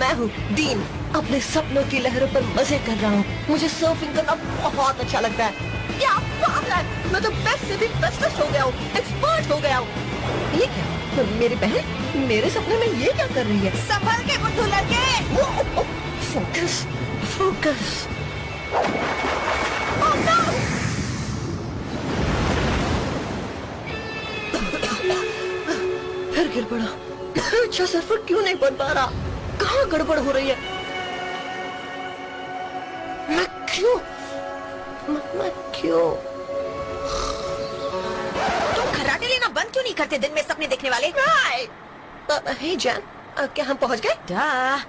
मैं हूँ डीन, अपने सपनों की लहरों पर मजे कर रहा हूँ। मुझे सर्फिंग करना बहुत अच्छा लगता है। क्या बात है, मैं तो बेस्ट से भी बेस्टेस्ट हो गया हूँ, एक्सपर्ट हो गया हूँ। ये क्या, मेरी बहन मेरे सपने में ये क्या कर रही है? संभल के बुद्धू लड़के। Focus focus. फिर गिर पड़ा। अच्छा सर्फर क्यों नहीं बन पा रहा? कहाँ गड़बड़ हो रही है? मैं क्यों तुम खर्राटे लेना बंद क्यों नहीं करते दिन में सपने देखने वाले? हे जैन, क्या हम पहुंच गए?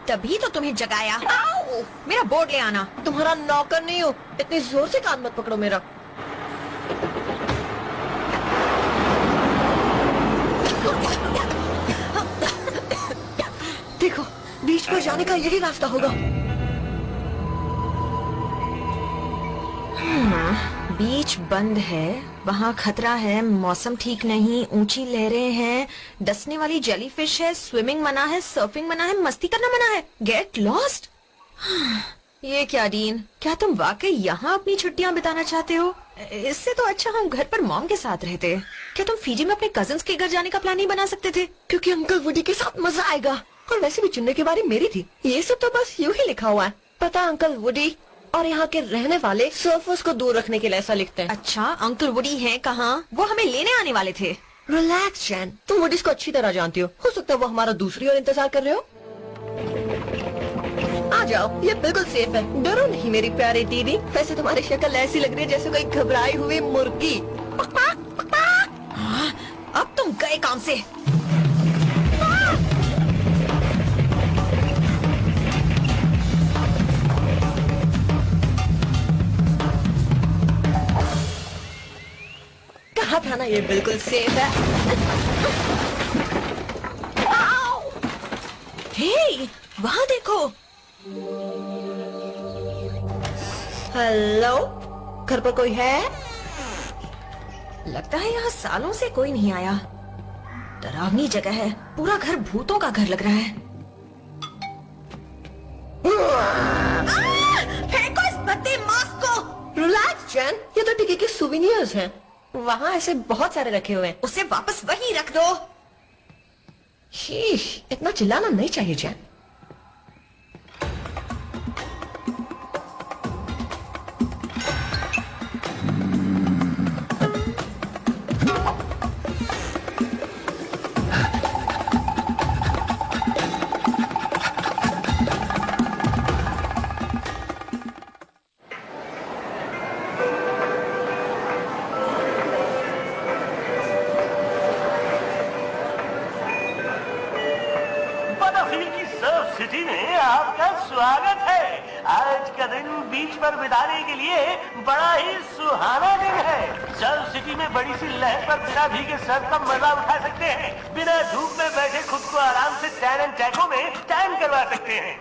तभी तो तुम्हें जगाया। मेरा बोर्ड ले आना। तुम्हारा नौकर नहीं हो, इतनी जोर से कान मत पकड़ो मेरा। देखो, बीच पर जाने का यही रास्ता होगा। बीच बंद है, वहाँ खतरा है, मौसम ठीक नहीं, ऊंची लहरें हैं, डसने वाली जेलीफिश है, स्विमिंग मना है, सर्फिंग मना है, मस्ती करना मना है। Get lost. ये क्या डीन, क्या तुम वाकई यहाँ अपनी छुट्टियाँ बिताना चाहते हो? इससे तो अच्छा हम घर पर मॉम के साथ रहते। क्या तुम फीजी में अपने कजिन्स के घर जाने का प्लान नहीं बना सकते थे? क्योंकि अंकल वुडी के साथ मजा आएगा। और वैसे भी चुनने की बारी मेरी थी। ये सब तो बस यूं ही लिखा हुआ है। पता अंकल वुडी और यहाँ के रहने वाले सर्फर्स को दूर रखने के लिए ऐसा लिखते हैं। अच्छा, अंकल वुडी हैं कहाँ? वो हमें लेने आने वाले थे। रिलैक्स जैन, तुम वुडीज को अच्छी तरह जानती हो सकता है वो हमारा दूसरी ओर इंतजार कर रहे हो। आ जाओ, ये बिल्कुल सेफ है, डरो नहीं मेरी प्यारी दीदी। वैसे तुम्हारी शक्ल ऐसी लग रही है जैसे कोई घबराई हुई मुर्गी। अब तुम गए काम से। कहा था ना ये बिल्कुल सेफ है। हे, वहाँ देखो। हेलो, घर पर कोई है? लगता है यहाँ सालों से कोई नहीं आया। डरावनी जगह है, पूरा घर भूतों का घर लग रहा है। फेंको इस भद्दे मास्क को। रिलैक्स जैन, ये तो टिके के सुवेनियर्स हैं। वहाँ ऐसे बहुत सारे रखे हुए हैं। उसे वापस वहीं रख दो। शीश, इतना चिल्लाना नहीं चाहिए जैन। सिटी में आपका स्वागत है। आज का दिन बीच पर बिताने के लिए बड़ा ही सुहाना दिन है। सर्फ सिटी में बड़ी सी लहर पर बिना भीगे सर्फ का मजा उठा सकते हैं। बिना धूप में बैठे खुद को आराम से टैन एंड टैको में टैन करवा सकते हैं।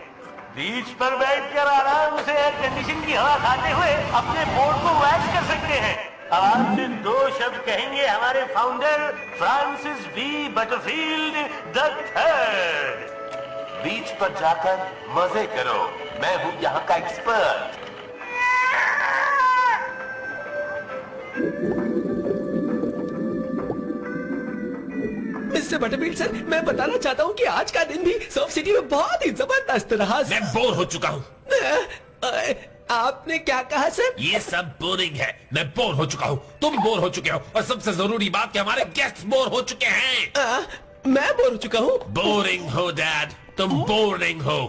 बीच पर बैठकर आराम से एयर कंडीशन की हवा खाते हुए अपने बोर्ड को वैक्स कर सकते हैं। अब आपसे दो शब्द कहेंगे हमारे founder Francis B Butterfield the third. Beach पर जाकर मजे करो, मैं हूँ यहाँ का एक्सपर्ट। मिस्टर बटरफील्ड सर, मैं बताना चाहता हूँ कि आज का दिन भी सर्फ सिटी में बहुत ही जबरदस्त रहा। मैं बोर हो चुका हूँ। आपने क्या कहा सर? ये सब बोरिंग है। मैं बोर हो चुका हूँ, तुम बोर हो चुके हो, और सबसे जरूरी बात कि हमारे गेस्ट बोर हो चुके हैं। मैं बोर हो चुका हूँ। बोरिंग हो डैड, तुम बोरिंग हो।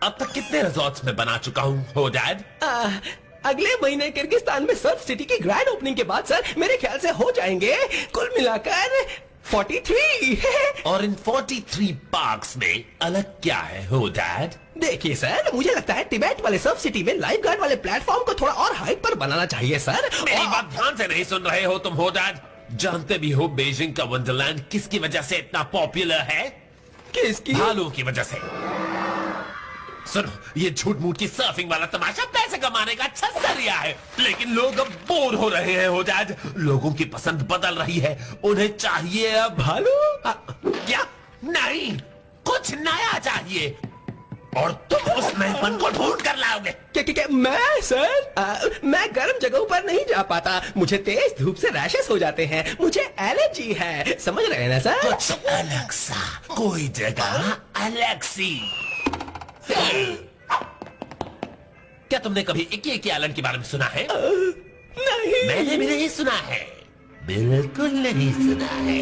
अब तक कितने रिजॉर्ट्स में बना चुका हो डैड? अगले महीने किर्गिस्तान में सर्फ सिटी की ग्रैंड ओपनिंग के बाद सर मेरे ख्याल से हो जाएंगे कुल मिलाकर 43। और इन 43 पार्क्स में अलग क्या है हो डैड? देखिए सर, मुझे लगता है टिबेट वाले सर्फ सिटी में लाइफ गार्ड वाले प्लेटफॉर्म को थोड़ा और हाइट पर बनाना चाहिए सर। मेरी बात ध्यान से नहीं सुन रहे हो तुम हो डैड? जानते भी हो बीजिंग का वंडरलैंड किसकी वजह से इतना पॉपुलर है? किसकी? भालू की वजह से। सुनो, ये झूठ मूठ की सर्फिंग वाला तमाशा पैसे कमाने का अच्छा जरिया है, लेकिन लोग अब बोर हो रहे हैं हो डैड। लोगों की पसंद बदल रही है, उन्हें चाहिए अब भालू। क्या? नहीं, कुछ नया चाहिए। और तुम उस मेहमान को ढूंढ कर लाओगे। क्या मैं सर मैं गर्म जगहों पर नहीं जा पाता, मुझे तेज धूप से रैशेस हो जाते हैं, मुझे एलर्जी है, समझ रहे हैं ना सर? कुछ अलग सा, कोई जगह अलग सी। क्या तुमने कभी इक्की इक्की आइलैंड के बारे में सुना है? नहीं। मैंने भी नहीं सुना है, बिल्कुल नहीं सुना है।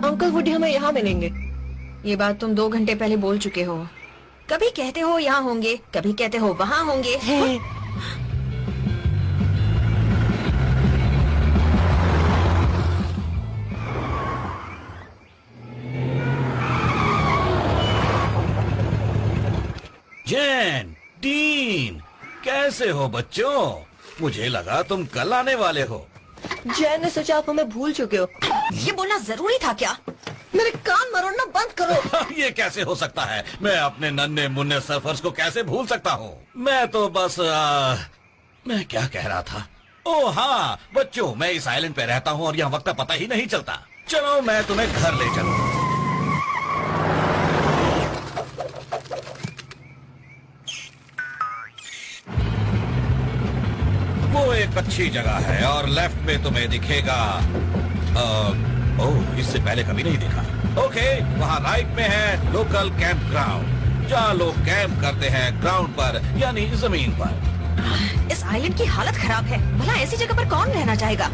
अंकल वुडी हमें यहाँ मिलेंगे। ये बात तुम 2 घंटे पहले बोल चुके हो। कभी कहते हो यहाँ होंगे, कभी कहते हो वहाँ होंगे। जेन, डीन, कैसे हो बच्चों? मुझे लगा तुम कल आने वाले हो। जैन ने सोचा आप हमें भूल चुके हो। ये बोलना जरूरी था क्या? मेरे कान मरोड़ना बंद करो। ये कैसे हो सकता है? मैं अपने नन्हे मुन्ने सर्फर्स को कैसे भूल सकता हूँ? मैं तो बस मैं क्या कह रहा था? ओह हाँ बच्चों, मैं इस आइलैंड पे रहता हूँ और यहाँ वक्त का पता ही नहीं चलता। चलो मैं तुम्हें घर ले चलूँ। वो एक अच्छी जगह है और लेफ्ट में तुम्हें दिखेगा ओह इससे पहले कभी नहीं देखा। ओके, वहाँ राइट में है लोकल कैंप ग्राउंड, जहाँ लोग कैंप करते हैं ग्राउंड पर यानी जमीन पर। इस आइलैंड की हालत खराब है, भला ऐसी जगह पर कौन रहना चाहेगा?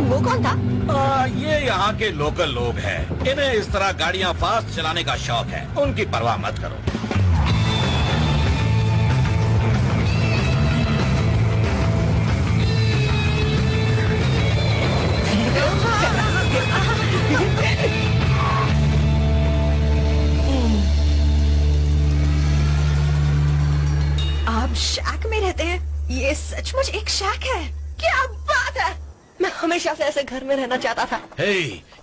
वो कौन था? ये यहाँ के लोकल लोग हैं। इन्हें इस तरह गाड़ियाँ फास्ट चलाने का शौक है, उनकी परवाह मत करो। आप शैक में रहते हैं? ये सचमुच एक शैक है? क्या बात है, मैं हमेशा से ऐसे घर में रहना चाहता था। हे,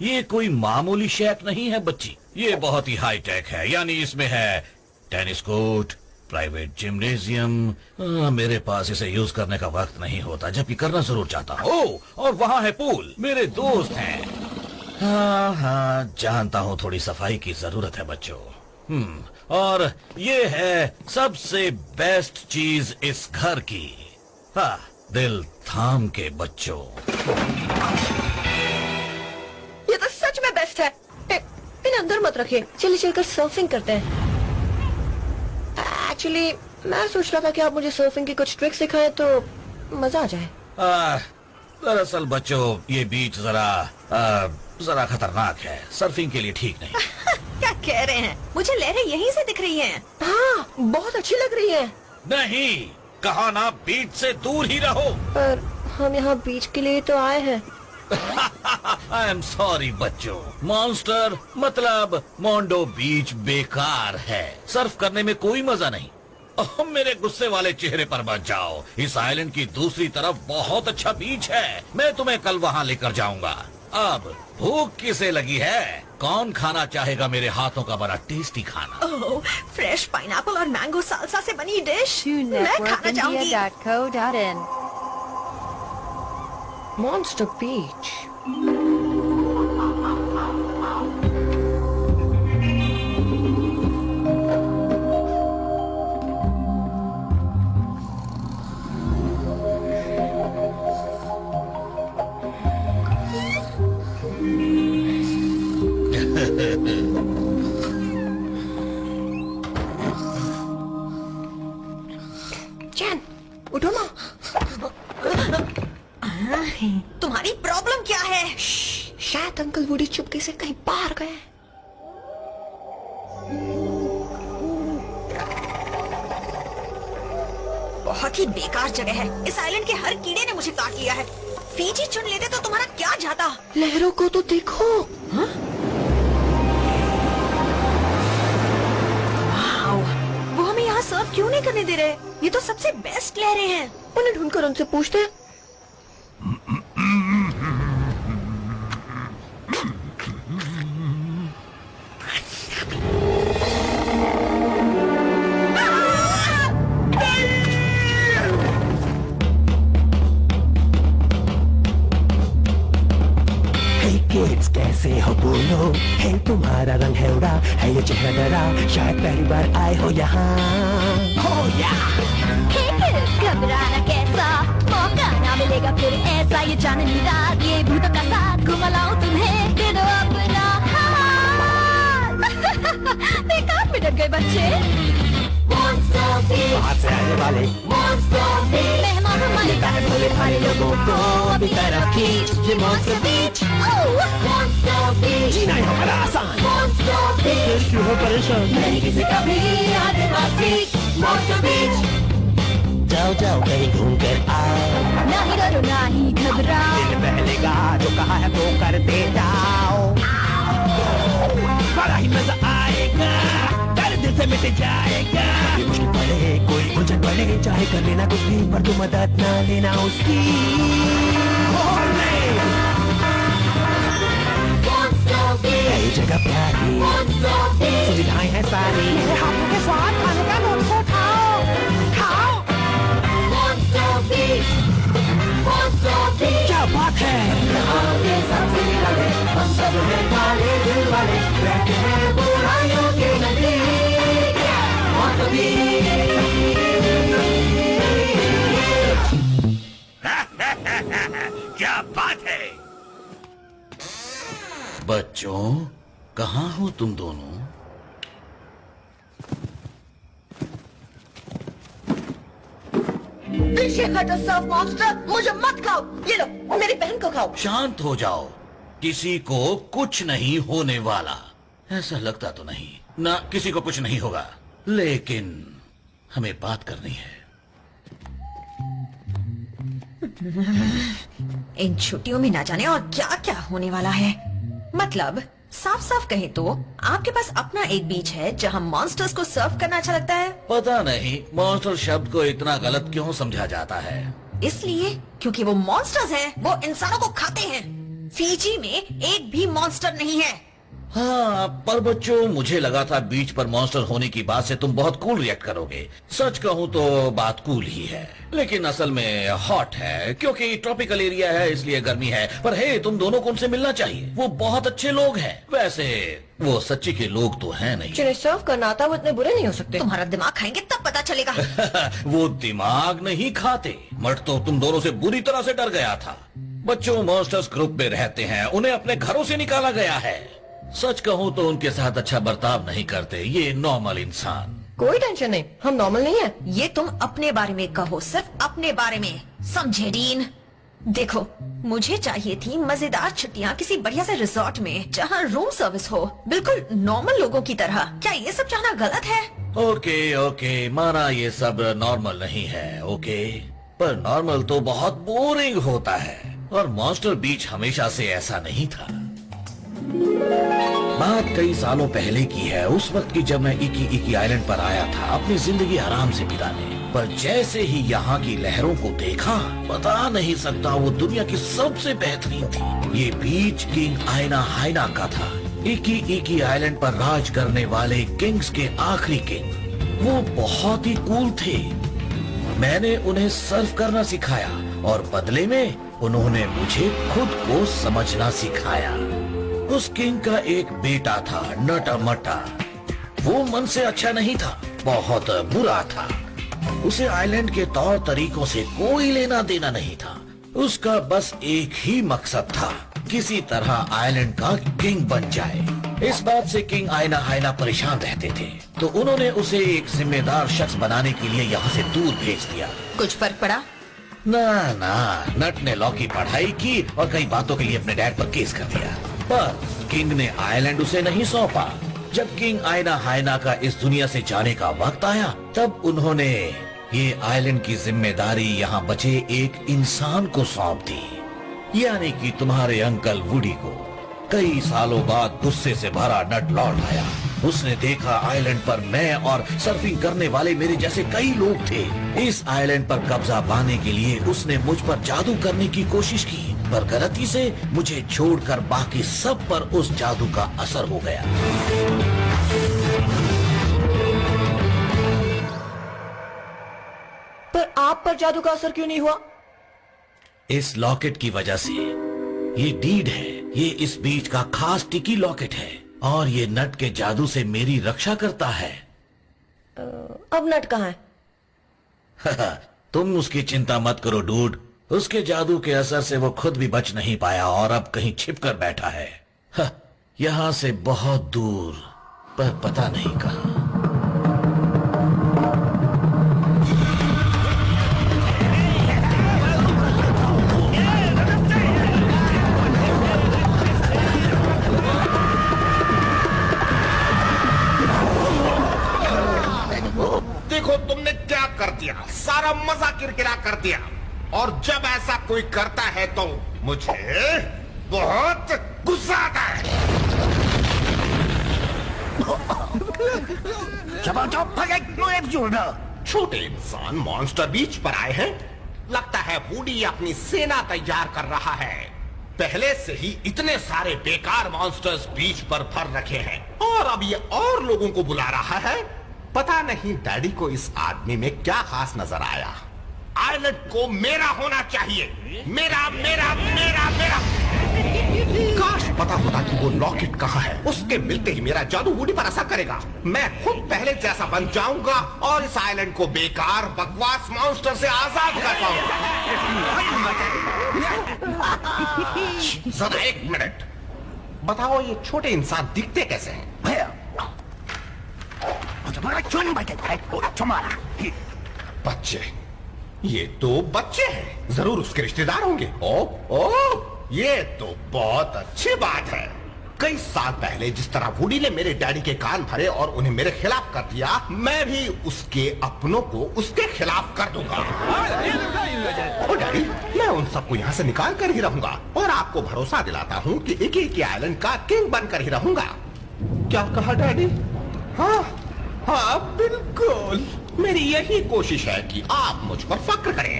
ये कोई मामूली शैक नहीं है बच्ची, ये बहुत ही हाई टेक है। यानी इसमें है टेनिस कोर्ट, प्राइवेट जिम्नेजियम। मेरे पास इसे यूज करने का वक्त नहीं होता, जबकि करना जरूर चाहता हूँ। ओह, और वहाँ है पूल, मेरे दोस्त हैं। हाँ, जानता हूँ थोड़ी सफाई की जरूरत है बच्चों। और ये है सबसे बेस्ट चीज इस घर की। हाँ, दिल थाम के बच्चों। ये तो सच में बेस्ट है। इन अंदर मत रखिए, चलिए चलकर सर्फिंग करते हैं। एक्चुअली मैं सोच रहा था कि आप मुझे सर्फिंग की कुछ ट्रिक्स सिखाएं तो मजा आ जाए। दरअसल बच्चों, ये बीच जरा खतरनाक है, सर्फिंग के लिए ठीक नहीं। क्या कह रहे हैं? मुझे लहरें यहीं से दिख रही हैं। हाँ, बहुत अच्छी लग रही है। नहीं, कहा ना बीच से दूर ही रहो। पर हम यहाँ बीच के लिए तो आए हैं। आई एम सॉरी बच्चों, मॉन्स्टर मतलब मोंडो बीच बेकार है, सर्फ करने में कोई मजा नहीं। मेरे गुस्से वाले चेहरे पर मत जाओ, इस आइलैंड की दूसरी तरफ बहुत अच्छा बीच है, मैं तुम्हें कल वहाँ लेकर जाऊंगा। अब भूख किसे लगी है? कौन खाना चाहेगा मेरे हाथों का बड़ा टेस्टी खाना? ओह, फ्रेश पाइनएप्पल और मैंगो सालसा से बनी डिश मैं खाना चाहूंगी। TuneNetworkIndia.co.in मॉन्स्टर बीच। चैन, उठो ना। तुम्हारी प्रॉब्लम क्या है? शायद अंकल वुडी चुपके से कहीं बाहर गए। बहुत ही बेकार जगह है, इस आइलैंड के हर कीड़े ने मुझे काट लिया है। फीजी चुन लेते तो तुम्हारा क्या जाता? लहरों को तो देखो। हाँ? क्यों नहीं करने दे रहे? ये तो सबसे बेस्ट लहरें हैं। उन्हें ढूंढकर उनसे पूछते हैं। किड्स कैसे हो बोलो, है तुम्हारा रंग है उड़ा, है ये चेहरा डरा, शायद पहली बार आए हो यहाँ। हो या घबराना कैसा, मौका ना मिलेगा फिर ऐसा, ये चांदनी रात ये भूतों का साथ, घुमा लाऊं तुम्हें दे दो अपना हाथ। देखा बिगड़ गए बच्चे। बाहर से आने वाले मेहमान हमारे कारण भोले भाले लोगों को अभी तरफ खींच, ये मॉन्स्टर बीच। जीना यहाँ बड़ा आसान, फिर क्यों हो परेशान, नहीं किसी का भी आगे बात मॉन्स्टर बीच। जाओ जाओ कहीं घूम कर आओ, ना ही डरो ना ही घबराओ, दिल बहलेगा जो कहा है वो करते जाओ, बड़ा ही मजा आएगा, डर दिल से मिट जाएगा। कोई मुश्किल पड़े कोई उलझन पड़े, चाहे कर लेना कुछ भी पर तू मदद ना लेना उसकी। नई जगह प्यारी, सुविधाएं हैं सारी, हाथों के स्वाद खाने का लुत्फ उठाओ, खाओ। क्या बात है, हम सब हैं काले दिल वाले, रहते हैं बुराइयों के नजदीक। क्या बात है बच्चों, कहाँ हो तुम दोनों? पीछे हटो सर्फ मॉन्स्टर, मुझे मत खाओ। ये लो मेरी बहन को खाओ। शांत हो जाओ, किसी को कुछ नहीं होने वाला। ऐसा लगता तो नहीं ना, किसी को कुछ नहीं होगा, लेकिन हमें बात करनी है। इन छुट्टियों में ना जाने और क्या क्या होने वाला है। मतलब साफ साफ कहें तो आपके पास अपना एक बीच है जहां मॉन्स्टर्स को सर्व करना अच्छा लगता है। पता नहीं मॉन्स्टर शब्द को इतना गलत क्यों समझा जाता है। इसलिए क्योंकि वो मॉन्स्टर्स हैं, वो इंसानों को खाते हैं। फीजी में एक भी मॉन्स्टर नहीं है। हाँ, पर बच्चों मुझे लगा था बीच पर मॉन्स्टर होने की बात से तुम बहुत कूल रिएक्ट करोगे। सच कहूँ तो बात कूल ही है, लेकिन असल में हॉट है क्योंकि ट्रॉपिकल एरिया है इसलिए गर्मी है। पर हे, तुम दोनों को उनसे मिलना चाहिए, वो बहुत अच्छे लोग हैं। वैसे वो सच्ची के लोग तो हैं नहीं। जिन्हें सर्व करना आता वो इतने बुरे नहीं हो सकते। तुम्हारा दिमाग खाएंगे तब पता चलेगा। वो दिमाग नहीं खाते। मट तो तुम दोनों से बुरी तरह से डर गया था। बच्चों मॉन्स्टर्स ग्रुप में रहते हैं, उन्हें अपने घरों से निकाला गया है। सच कहूँ तो उनके साथ अच्छा बर्ताव नहीं करते ये नॉर्मल इंसान। कोई टेंशन नहीं, हम नॉर्मल नहीं है। ये तुम अपने बारे में कहो, सिर्फ अपने बारे में, समझे डीन? देखो, मुझे चाहिए थी मजेदार छुट्टियाँ किसी बढ़िया से रिसोर्ट में जहाँ रूम सर्विस हो, बिल्कुल नॉर्मल लोगों की तरह। क्या ये सब चाहना गलत है? ओके ओके, माना ये सब नॉर्मल नहीं है, ओके, पर नॉर्मल तो बहुत बोरिंग होता है और मॉन्स्टर बीच हमेशा से ऐसा नहीं था। बात कई सालों पहले की है, उस वक्त की जब मैं इकी आइलैंड पर आया था अपनी जिंदगी आराम से बिताने। पर जैसे ही यहाँ की लहरों को देखा, बता नहीं सकता वो दुनिया की सबसे बेहतरीन थी। ये बीच किंग आइना हाइना का था। इकी आइलैंड पर राज करने वाले किंग्स के आखिरी किंग। वो बहुत ही कूल थे। मैंने उन्हें सर्व करना सिखाया और बदले में उन्होंने मुझे खुद को समझना सिखाया। उस किंग का एक बेटा था, नटा मटा। वो मन से अच्छा नहीं था, बहुत बुरा था। उसे आइलैंड के तौर तरीकों से कोई लेना देना नहीं था। उसका बस एक ही मकसद था, किसी तरह आइलैंड का किंग बन जाए। इस बात से किंग आइना हाइना परेशान रहते थे, तो उन्होंने उसे एक जिम्मेदार शख्स बनाने के लिए यहाँ से दूर भेज दिया। कुछ फर्क पड़ा? ना, नट ने लॉ की पढ़ाई की और कई बातों के लिए अपने डैड पर केस कर दिया। पर किंग ने आइलैंड उसे नहीं सौंपा। जब किंग आइना हाइना का इस दुनिया से जाने का वक्त आया, तब उन्होंने ये आइलैंड की जिम्मेदारी यहाँ बचे एक इंसान को सौंप दी, यानी कि तुम्हारे अंकल वुडी को। कई सालों बाद गुस्से से भरा नट लौट आया उसने देखा आइलैंड पर मैं और सर्फिंग करने वाले मेरे जैसे कई लोग थे। इस आइलैंड पर कब्जा पाने के लिए उसने मुझ पर जादू करने की कोशिश की, पर गलती से मुझे छोड़कर बाकी सब पर उस जादू का असर हो गया। पर आप पर जादू का असर क्यों नहीं हुआ? इस लॉकेट की वजह से। ये डीड है, ये इस बीच का खास टिकी लॉकेट है और ये नट के जादू से मेरी रक्षा करता है। अब नट कहाँ है? तुम उसकी चिंता मत करो डूड, उसके जादू के असर से वो खुद भी बच नहीं पाया और अब कहीं छिप कर बैठा है, यहां से बहुत दूर, पर पता नहीं कहां। देखो तुमने क्या कर दिया, सारा मजा किरकिरा कर दिया। और जब ऐसा कोई करता है तो मुझे बहुत गुस्सा आता है। छोटे इंसान मॉन्स्टर बीच पर आए हैं। लगता है वुडी अपनी सेना तैयार कर रहा है। पहले से ही इतने सारे बेकार मॉन्स्टर्स बीच पर भर रखे हैं और अब ये और लोगों को बुला रहा है। पता नहीं डैडी को इस आदमी में क्या खास नजर आया। आइलैंड को मेरा होना चाहिए, मेरा मेरा मेरा मेरा। काश पता होता कि वो लॉकेट कहाँ है। उसके मिलते ही मेरा जादू वुडी पर असर करेगा। मैं खुद पहले जैसा बन जाऊंगा और इस आइलैंड को बेकार बकवास मॉन्स्टर से आजाद कर पाऊंगा। जरा एक मिनट, बताओ ये छोटे इंसान दिखते कैसे हैं? बच्चे, ये तो बच्चे हैं, जरूर उसके रिश्तेदार होंगे। ओ, ये तो बहुत अच्छी बात है। कई साल पहले जिस तरह वुडी ने मेरे डैडी के कान भरे और उन्हें मेरे खिलाफ कर दिया, मैं भी उसके अपनों को उसके खिलाफ कर दूंगा। ओ डैडी, मैं उन सबको यहाँ से निकाल कर ही रहूंगा और आपको भरोसा दिलाता हूँ कि एक आइलैंड का किंग बनकर ही रहूंगा। क्या कहा डैडी? हाँ बिल्कुल, मेरी यही कोशिश है कि आप मुझ पर फक्र करें।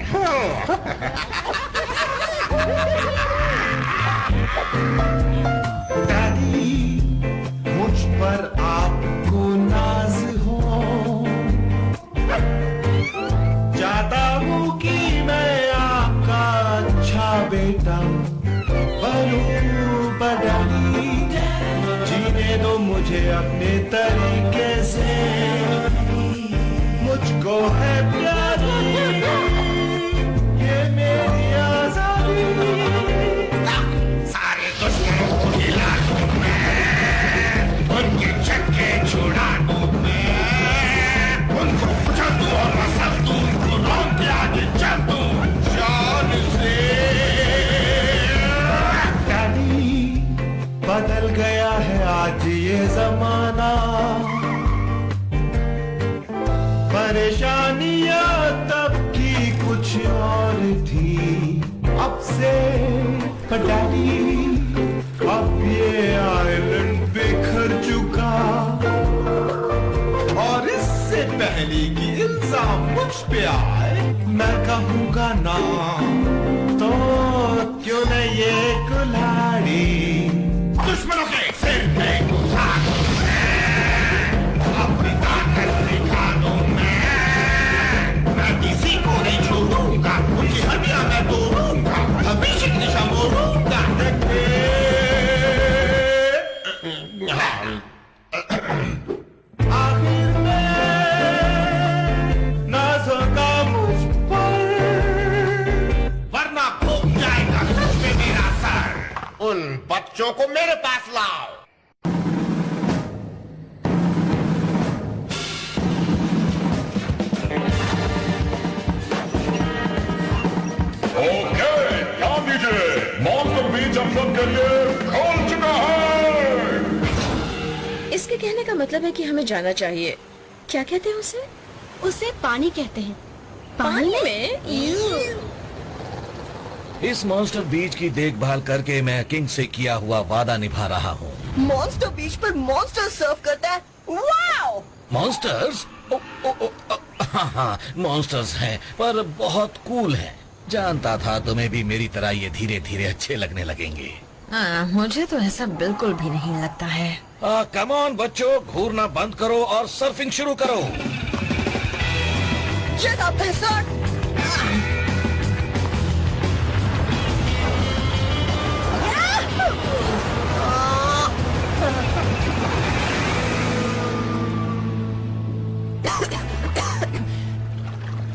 डैडी, मुझ पर आपको नाज हो, चाहता हूँ कि मैं आपका अच्छा बेटा बनूं, डैडी जीने दो मुझे अपने तरीके से, मुझको है प्यारी ये मेरी आजादी। सारे दुश्मनों को हिला दूं मैं, उनके चक्के छुड़ा दूं मैं, उनको कुचल दूं और मसल दूं, उनको रोक के आगे चल दूं जान से। डैडी, बदल गया है आज ये जमाना, परेशानियां तब की कुछ और थी, अब से डैडी अब ये आइलैंड बिखर चुका, और इससे पहले कि इल्जाम मुझ पे आए मैं कहूँगा ना, तो क्यों न ये कुल्हाड़ी दुश्मनों के सिर पे घुसा दूं मैं, अपनी ताकत दिखा दूं मैं किसी को नहीं छोड़ूंगा, उनकी हड्डियां मैं तोड़ूंगा, हमेशा की दिशा मोड़ूंगा। आखिर में नाज होगा मुझ पर, वरना घूम जाएगा सच में मेरा सर। उन बच्चों को मेरे पास लाओ। मॉन्स्टर बीच अपलोड के लिए खोल चुका है। इसके कहने का मतलब है कि हमें जाना चाहिए। क्या कहते हैं उसे? उसे पानी कहते हैं। पानी में? इस मॉन्स्टर बीच की देखभाल करके मैं किंग से किया हुआ वादा निभा रहा हूँ। मॉन्स्टर बीच पर मॉन्स्टर सर्व करता है। वाओ! मॉन्स्टर्स? हाँ, मॉन्स्टर्स हैं, पर बहुत कूल हैं। जानता था तुम्हें भी मेरी तरह ये धीरे धीरे अच्छे लगने लगेंगे। मुझे तो ऐसा बिल्कुल भी नहीं लगता है। कम ऑन बच्चों, घूरना बंद करो और सर्फिंग शुरू करो। Check out the sun!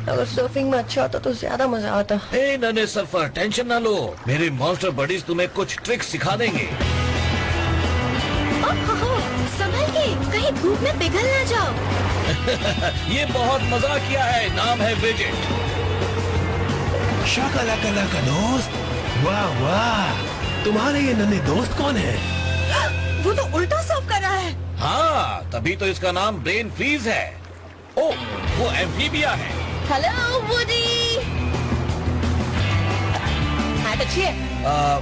अगर सर्फिंग में अच्छा होता तो ज्यादा मजा आता। ए नन्हे सर्फर, टेंशन ना लो, मेरे मॉन्स्टर बडीज तुम्हें कुछ ट्रिक्स सिखा देंगे। संभल के, कहीं धूप में पिघल ना जाओ। ये बहुत मजा किया है, नाम है विजेट। शाकालाका का दोस्त, वाह वाह, तुम्हारे ये नन्हे दोस्त कौन है? वो तो उल्टा सर्फ कर रहा है। हाँ, तभी तो इसका नाम ब्रेन फ्रीज है। ओ, वो एम्फीबिया है। Hello woody. हैट अच्छी है।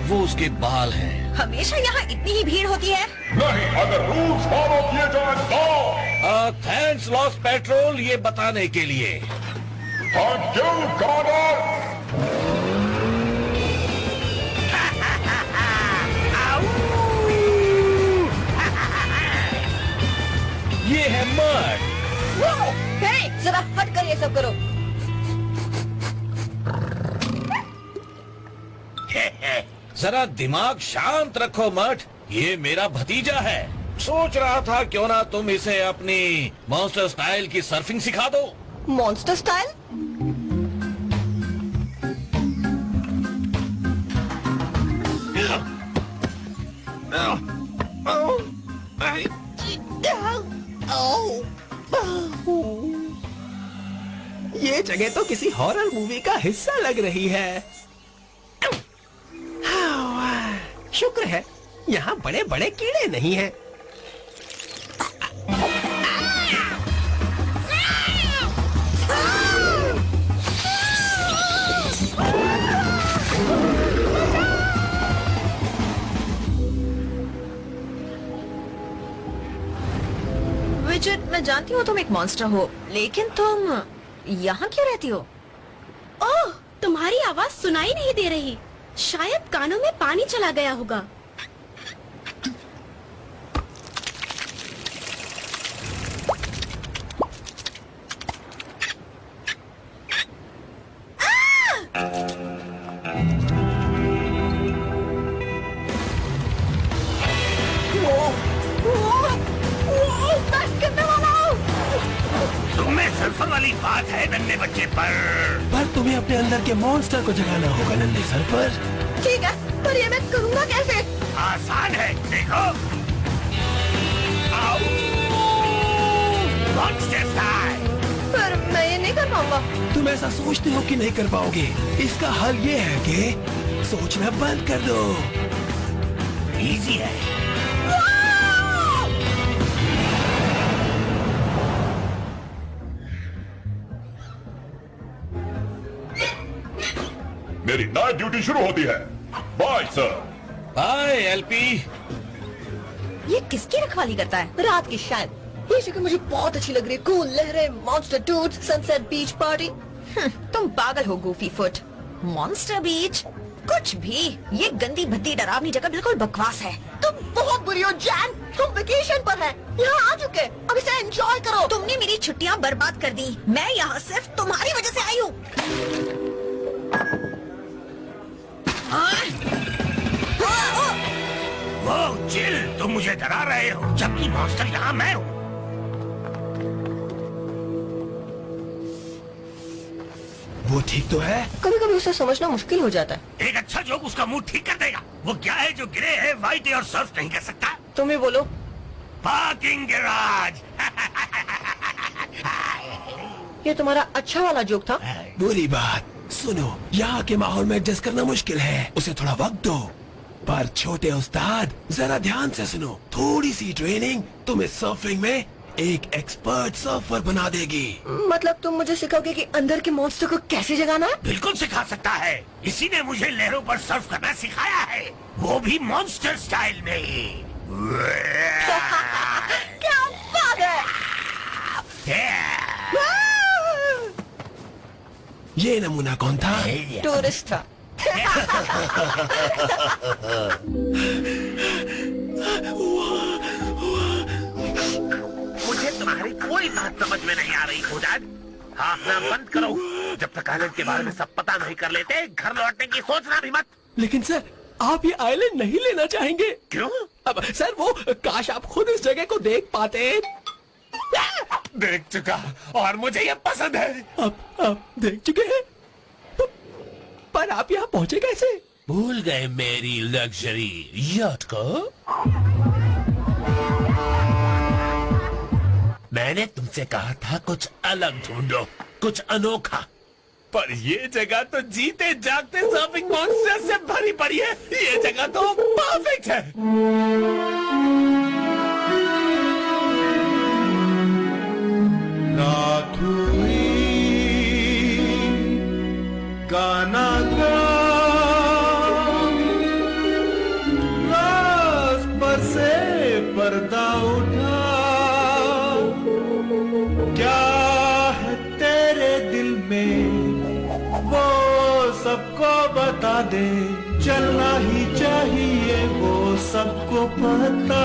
वो उसके बाल हैं। हमेशा यहाँ इतनी ही भीड़ होती है। नहीं, अगर रूल्स फॉलो किए जाए तो। थैंक्स लॉस पेट्रोल ये बताने के लिए। Thank you Gordon. ये है मर्ड। हे, जरा हट कर ये सब करो। जरा दिमाग शांत रखो मर्ड, ये मेरा भतीजा है। सोच रहा था क्यों ना तुम इसे अपनी मॉन्स्टर स्टाइल की सर्फिंग सिखा दो। Monster style? ये जगह तो किसी हॉरर मूवी का हिस्सा लग रही है। शुक्र है यहाँ बड़े बड़े कीड़े नहीं हैं। विजेट, मैं जानती हूँ तुम एक मॉन्स्टर हो, लेकिन तुम यहाँ क्यों रहती हो? ओह, तुम्हारी आवाज सुनाई नहीं दे रही। शायद कानों में पानी चला गया होगा। तुम्हें सर्फर वाली बात है नन्हे बच्चे पर तुम्हें अपने अंदर के मॉन्स्टर को जगाना होगा नन्हे सर्फर। ठीक है, पर ये मैं करूँगा कैसे? आसान है, देखो। Monster style. पर मैं ये नहीं कर पाऊंगा। तुम ऐसा सोचते हो कि नहीं कर पाओगे? इसका हल ये है कि सोचना बंद कर दो। इजी है। मेरी नाइट ड्यूटी शुरू होती है। Bye sir. Bye LP. ये किसकी रखवाली करता है? रात की शायद। ये जगह मुझे बहुत अच्छी लग रही है। कूल लहरें, मॉन्स्टर डूड्स, सनसेट बीच पार्टी। तुम पागल हो गोफी फुट। मॉन्स्टर बीच कुछ भी। ये गंदी भद्दी डरावनी जगह बिल्कुल बकवास है। तुम बहुत बुरी हो जैन। तुम वेकेशन पर हैं। यहाँ आ चुके, अब इसे एंजॉय करो। तुमने मेरी छुट्टियाँ बर्बाद कर दी। मैं यहाँ सिर्फ तुम्हारी वजह से आई हूँ। वो चिल, तुम मुझे डरा रहे हो, जबकि मॉन्स्टर यहाँ मैं हूँ। वो ठीक तो है। कभी कभी उसे समझना मुश्किल हो जाता है। एक अच्छा जोक उसका मूड ठीक कर देगा। वो क्या है जो ग्रे है, व्हाइट है और सर्फ नहीं कर सकता? तुम ही बोलो। Parking garage. ये तुम्हारा अच्छा वाला जोक था। बुरी बात सुनो, यहाँ के माहौल में एडजस्ट करना मुश्किल है। उसे थोड़ा वक्त दो। पर छोटे उस्ताद, जरा ध्यान से सुनो। थोड़ी सी ट्रेनिंग तुम्हें सर्फिंग में एक एक्सपर्ट सर्फर बना देगी। मतलब तुम मुझे सिखाओगे कि अंदर के मॉन्स्टर को कैसे जगाना है? बिल्कुल सिखा सकता है। इसी ने मुझे लहरों पर सर्फ करना सिखाया है, वो भी मॉन्स्टर स्टाइल में। क्या बात है! ये नमूना कौन था? टूरिस्ट था। मुझे तुम्हारी कोई बात समझ में नहीं आ रही खुदाद। हाफना बंद करो। जब तक आइलैंड के बारे में सब पता नहीं कर लेते घर लौटने की सोचना भी मत। लेकिन सर, आप ये आइलैंड नहीं लेना चाहेंगे? क्यों? अब सर, वो काश आप खुद इस जगह को देख पाते। देख चुका और मुझे ये पसंद है। आप देख चुके हैं, पर आप यहाँ पहुँचे कैसे? भूल गए मेरी लग्जरी यॉट को? मैंने तुमसे कहा था कुछ अलग ढूंढो, कुछ अनोखा। पर ये जगह तो जीते जागते सर्फिंग मॉन्स्टर से भरी पड़ी है। ये जगह तो परफेक्ट है। रात हुई गाना गा, राज पर से पर्दा उठा, क्या है तेरे दिल में वो सबको बता दे, चलना ही चाहिए वो सबको पता।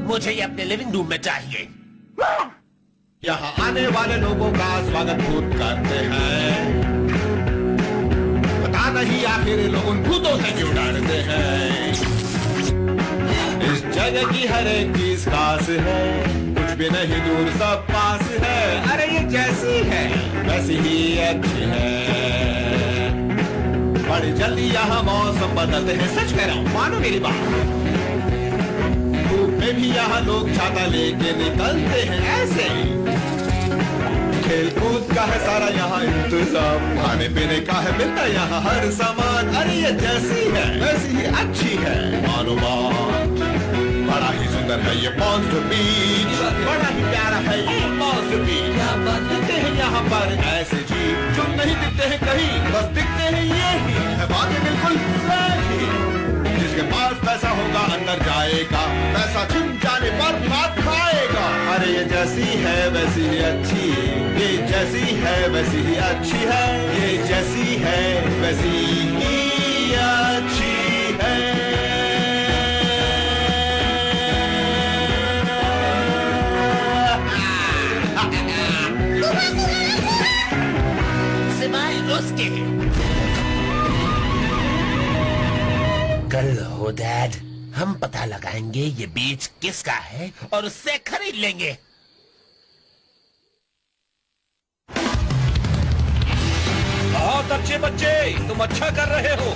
मुझे ये अपने लिविंग रूम में चाहिए। यहाँ आने वाले लोगों का स्वागत भूत करते हैं, पता नहीं आखिर लोग उन भूतों से क्यों डरते हैं। इस जगह की हर एक चीज खास है, कुछ भी नहीं दूर सब पास है। अरे ये जैसी है वैसी ही अच्छी है। बड़ी जल्दी यहाँ मौसम बदलते हैं, सच कह रहा हूँ, मानो मेरी बात। धूप में भी यहाँ लोग छाता लेके निकलते हैं ऐसे ही। खेल कूद का है सारा यहाँ इंतजाम, खाने पीने का है मिलता यहाँ हर सामान। अरे ये जैसी है वैसी ही अच्छी है, मानो बात। बड़ा ही सुंदर है ये मॉन्स्टर बीच, बड़ा ही प्यारा है ये मॉन्स्टर बीच। दिखते हैं यहाँ पर ऐसे जीव जो नहीं दिखते हैं कहीं, बस दिखते हैं ये ही है बातें बिल्कुल सही। जिसके पास पैसा होगा अंदर जाएगा, पैसा छिन जाने पर बात खाएगा। अरे ये जैसी है वैसी ही अच्छी, ये जैसी है वैसी ही अच्छी है, ये जैसी है वैसी ही अच्छी है। सिवाय उसके कल हो डैड, हम पता लगाएंगे ये बीच किसका है और उससे खरीद लेंगे। बहुत अच्छे बच्चे, तुम अच्छा कर रहे हो।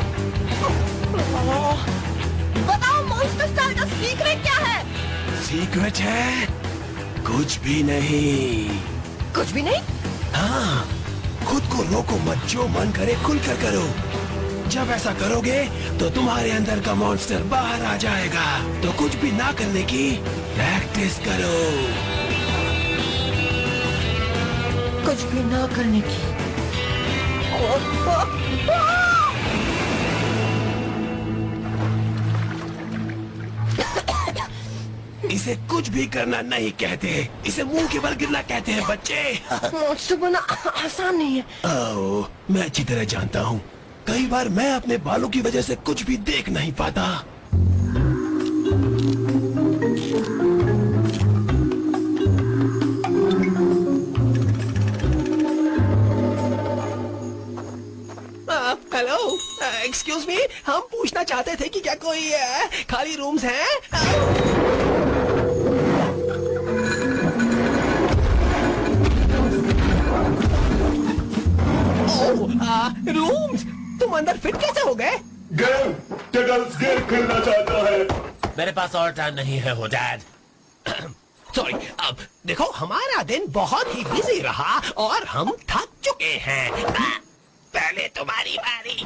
बताओ मॉन्स्टर स्टाइल का सीक्रेट क्या है? सीक्रेट है कुछ भी नहीं। कुछ भी नहीं? हाँ, खुद को रोको मत, जो मन करे खुलकर करो। जब ऐसा करोगे तो तुम्हारे अंदर का मॉन्स्टर बाहर आ जाएगा। तो कुछ भी ना करने की प्रैक्टिस करो। कुछ भी ना करने की। इसे कुछ भी करना नहीं कहते, इसे मुंह के बल गिरना कहते हैं बच्चे। मॉन्स्टर बनना आसान नहीं है। ओह, मैं अच्छी तरह जानता हूँ। कई बार मैं अपने बालों की वजह से कुछ भी देख नहीं पाता। हेलो, एक्सक्यूज मी, हम पूछना चाहते थे कि क्या कोई खाली रूम्स हैं? रूम्स, तुम अंदर फिट कैसे हो गए? गेम, टेडल्स गेम खेलना चाहता है। मेरे पास और टाइम नहीं है हो डैड। सॉरी, अब देखो हमारा दिन बहुत ही बिजी रहा और हम थक चुके हैं। पहले तुम्हारी बारी।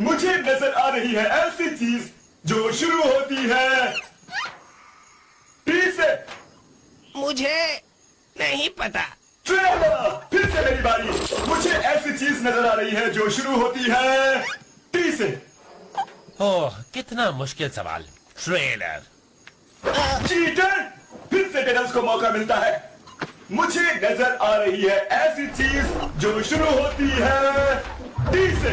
मुझे नजर आ रही है ऐसी चीज जो शुरू होती है टी से। मुझे नहीं पता। ट्रेलर, फिर से मेरी बारी। मुझे ऐसी चीज नजर आ रही है जो शुरू होती है टी से। ओह, कितना मुश्किल सवाल। ट्रेलर। चीटर, फिर से टेडल्स को मौका मिलता है। मुझे नजर आ रही है ऐसी चीज जो शुरू होती है टी से।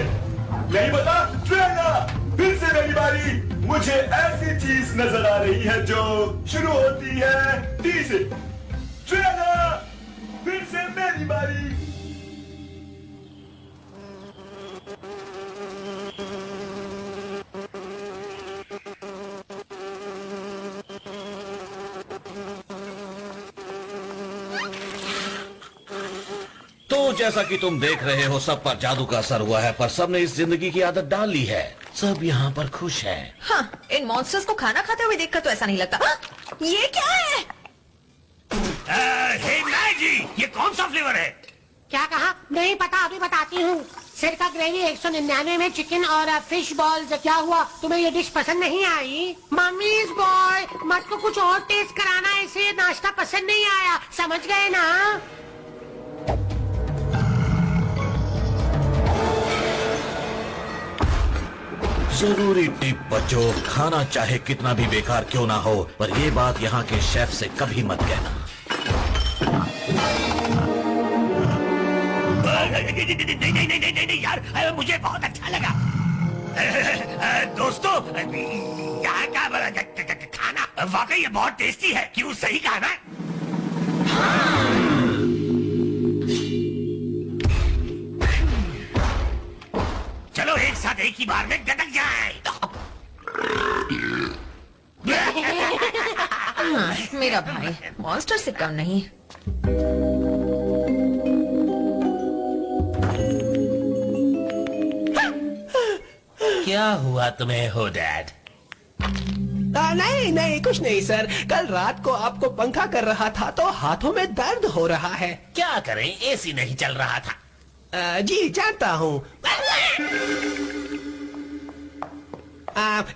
नहीं पता? ट्रेलर। फिर से मेरी बारी। मुझे ऐसी चीज नजर आ रही है जो शुरू होती है टी से। ट्रेलर। फिर से मेरी बारी। तो जैसा कि तुम देख रहे हो, सब पर जादू का असर हुआ है, पर सबने इस जिंदगी की आदत डाल ली है। सब यहाँ पर खुश हैं। हाँ, इन मॉन्स्टर्स को खाना खाते हुए देखकर तो ऐसा नहीं लगता। हाँ, ये क्या है? हे मैगी, ये कौन सा फ्लेवर है? क्या कहा? नहीं पता, अभी बताती हूँ। सिरका ग्रेवी 199 में चिकन और फिश बॉल्स। क्या हुआ, तुम्हें ये डिश पसंद नहीं आई? मम्मीज बॉय, मत को कुछ और टेस्ट कराना, इसे नाश्ता पसंद नहीं आया, समझ गए ना? जरूरी टिप बच्चों, खाना चाहे कितना भी बेकार क्यों ना हो, पर ये बात यहाँ के शेफ से कभी मत कहना। नहीं यार, मुझे बहुत अच्छा लगा। दोस्तों, यहाँ का खाना वाकई बहुत टेस्टी है। क्यों, सही कहा ना? चलो एक साथ एक ही बार में गटक जाए। हाँ, मेरा भाई मॉन्स्टर से कम नहीं। क्या हुआ तुम्हें हो डैड? नहीं नहीं, कुछ नहीं सर। कल रात को आपको पंखा कर रहा था तो हाथों में दर्द हो रहा है। क्या करें, एसी नहीं चल रहा था। जी जानता हूँ।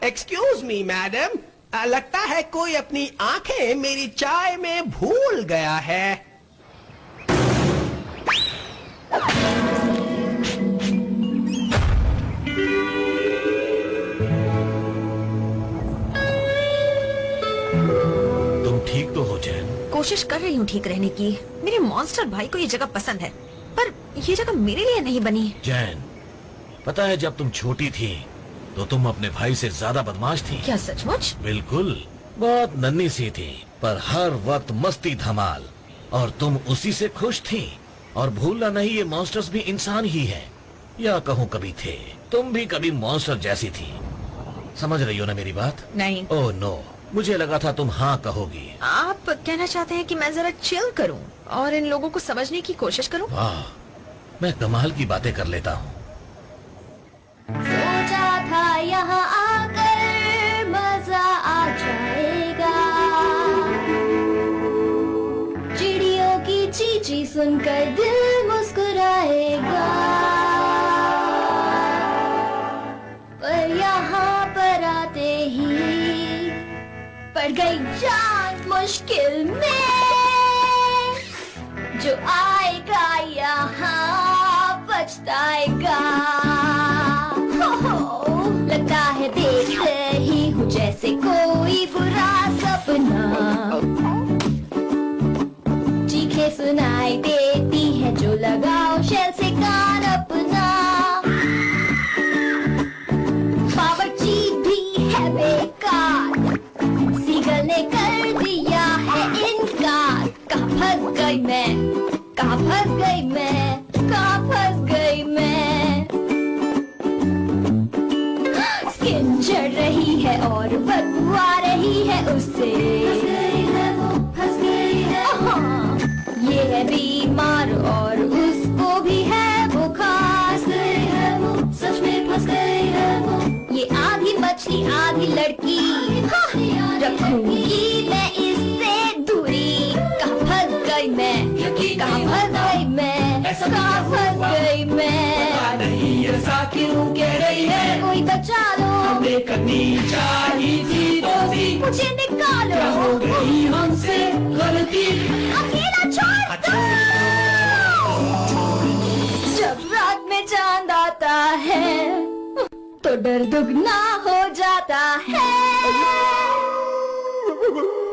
एक्सक्यूज मी मैडम, लगता है कोई अपनी आंखें मेरी चाय में भूल गया है। तुम ठीक तो हो जैन? कोशिश कर रही हूँ ठीक रहने की। मेरे मॉन्स्टर भाई को ये जगह पसंद है, पर ये जगह मेरे लिए नहीं बनी। जैन, पता है जब तुम छोटी थी तो तुम अपने भाई से ज्यादा बदमाश थी। क्या सचमुच? बिल्कुल, बहुत नन्ही सी थी, पर हर वक्त मस्ती धमाल, और तुम उसी से खुश थी। और भूलना नहीं, ये मॉन्स्टर्स भी इंसान ही हैं, या कहूँ कभी थे। तुम भी कभी मॉन्स्टर जैसी थी। समझ रही हो ना मेरी बात? नहीं। ओह नो, मुझे लगा था तुम हाँ कहोगी। आप कहना चाहते हैं कि मैं जरा चिल करूं और इन लोगों को समझने की कोशिश करूं? वाह, मैं कमाल की बातें कर लेता हूँ। सोचा था यहाँ आकर मजा आ जाएगा, चिड़ियों की चींची सुनकर दिल मुस्कुराएगा, पर यहाँ पर आते ही पड़ गई जान मुश्किल में। जो आएगा यहाँ पछताएगा। लगता है देख रही हूँ जैसे कोई बुरा सपना, चीखें सुनाई देती है जो लगाओ शेल से कान अपना। बावर्ची भी है बेकार, सीगल ने कर दिया है इनकार। कहाँ फंस गई मैं, कहाँ फंस गई मैं, कहाँ फंस गई मैं। स्किन चढ़ रही है और बदबू आ रही है उससे। फंस गई है वो, फंस गई है। हाँ, ये है बीमार और उसको भी है बुखार। फंस गई है वो, सच में फंस गई है वो। ये आधी मछली आधी लड़की, रखूंगी मैं इससे दूरी। कहाँ फंस गई मैं, कहाँ फंस गई मैं, कहाँ फंस गई मैं। नहीं ऐसा क्यों कह रही है, कोई बचा लो, हमें करनी चाहिए थी दोस्ती। मुझे निकालो, क्या हो गई हमसे गलती, अकेला छोड़ दो। जब रात में चांद आता है तो डर दुगना हो जाता है।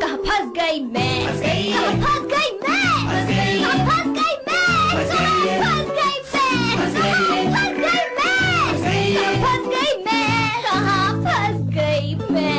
कहाँ फंस गई मैं, कहाँ फंस गई मैं। फंस गई मैं, फंस गई मैं, कहाँ फंस गई मैं?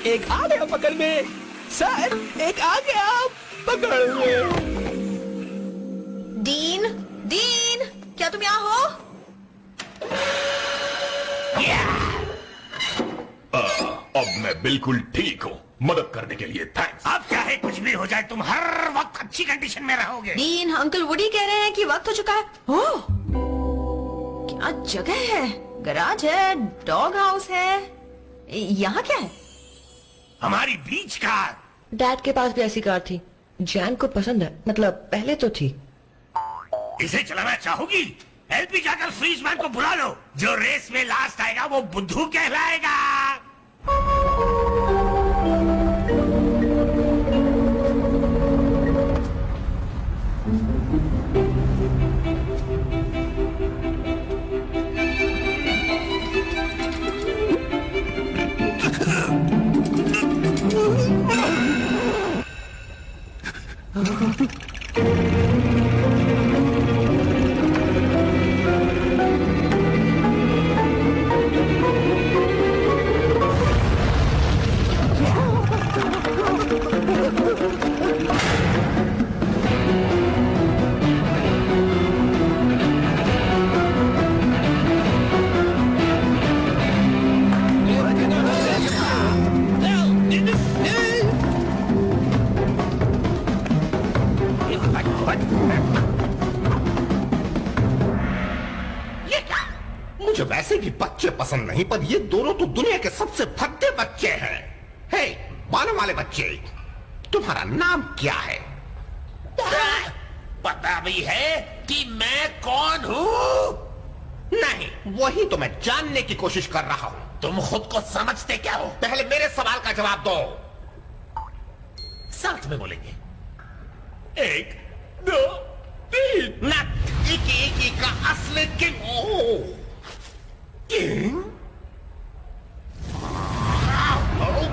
एक आ गया पकड़ में सर, एक आ गया पकड़ में। डीन, डीन, क्या तुम यहाँ हो? अब मैं बिल्कुल ठीक हूँ। मदद करने के लिए थैंक्स। अब चाहे कुछ भी हो जाए, तुम हर वक्त अच्छी कंडीशन में रहोगे। डीन, अंकल वुडी कह रहे हैं कि वक्त हो चुका है। ओह, क्या जगह है? गराज है, डॉग हाउस है, यहाँ क्या है? हमारी बीच कार। डैड के पास भी ऐसी कार थी, जैन को पसंद है, मतलब पहले तो थी। इसे चलाना चाहोगी? एलपी जाकर फ्रीज मैन को बुला लो। जो रेस में लास्ट आएगा वो बुद्धू कहलाएगा। मुझे वैसे भी बच्चे पसंद नहीं, पर ये दोनों तो दुनिया के सबसे भद्दे बच्चे हैं। हे, बालों वाले बच्चे, तुम्हारा नाम क्या है? पता भी है कि मैं कौन हूँ? नहीं, वही तो मैं जानने की कोशिश कर रहा हूँ। तुम खुद को समझते क्या हो? पहले मेरे सवाल का जवाब दो। साथ में बोलेंगे। 1, 2, 3। ना इकी का असली किंग। किंग?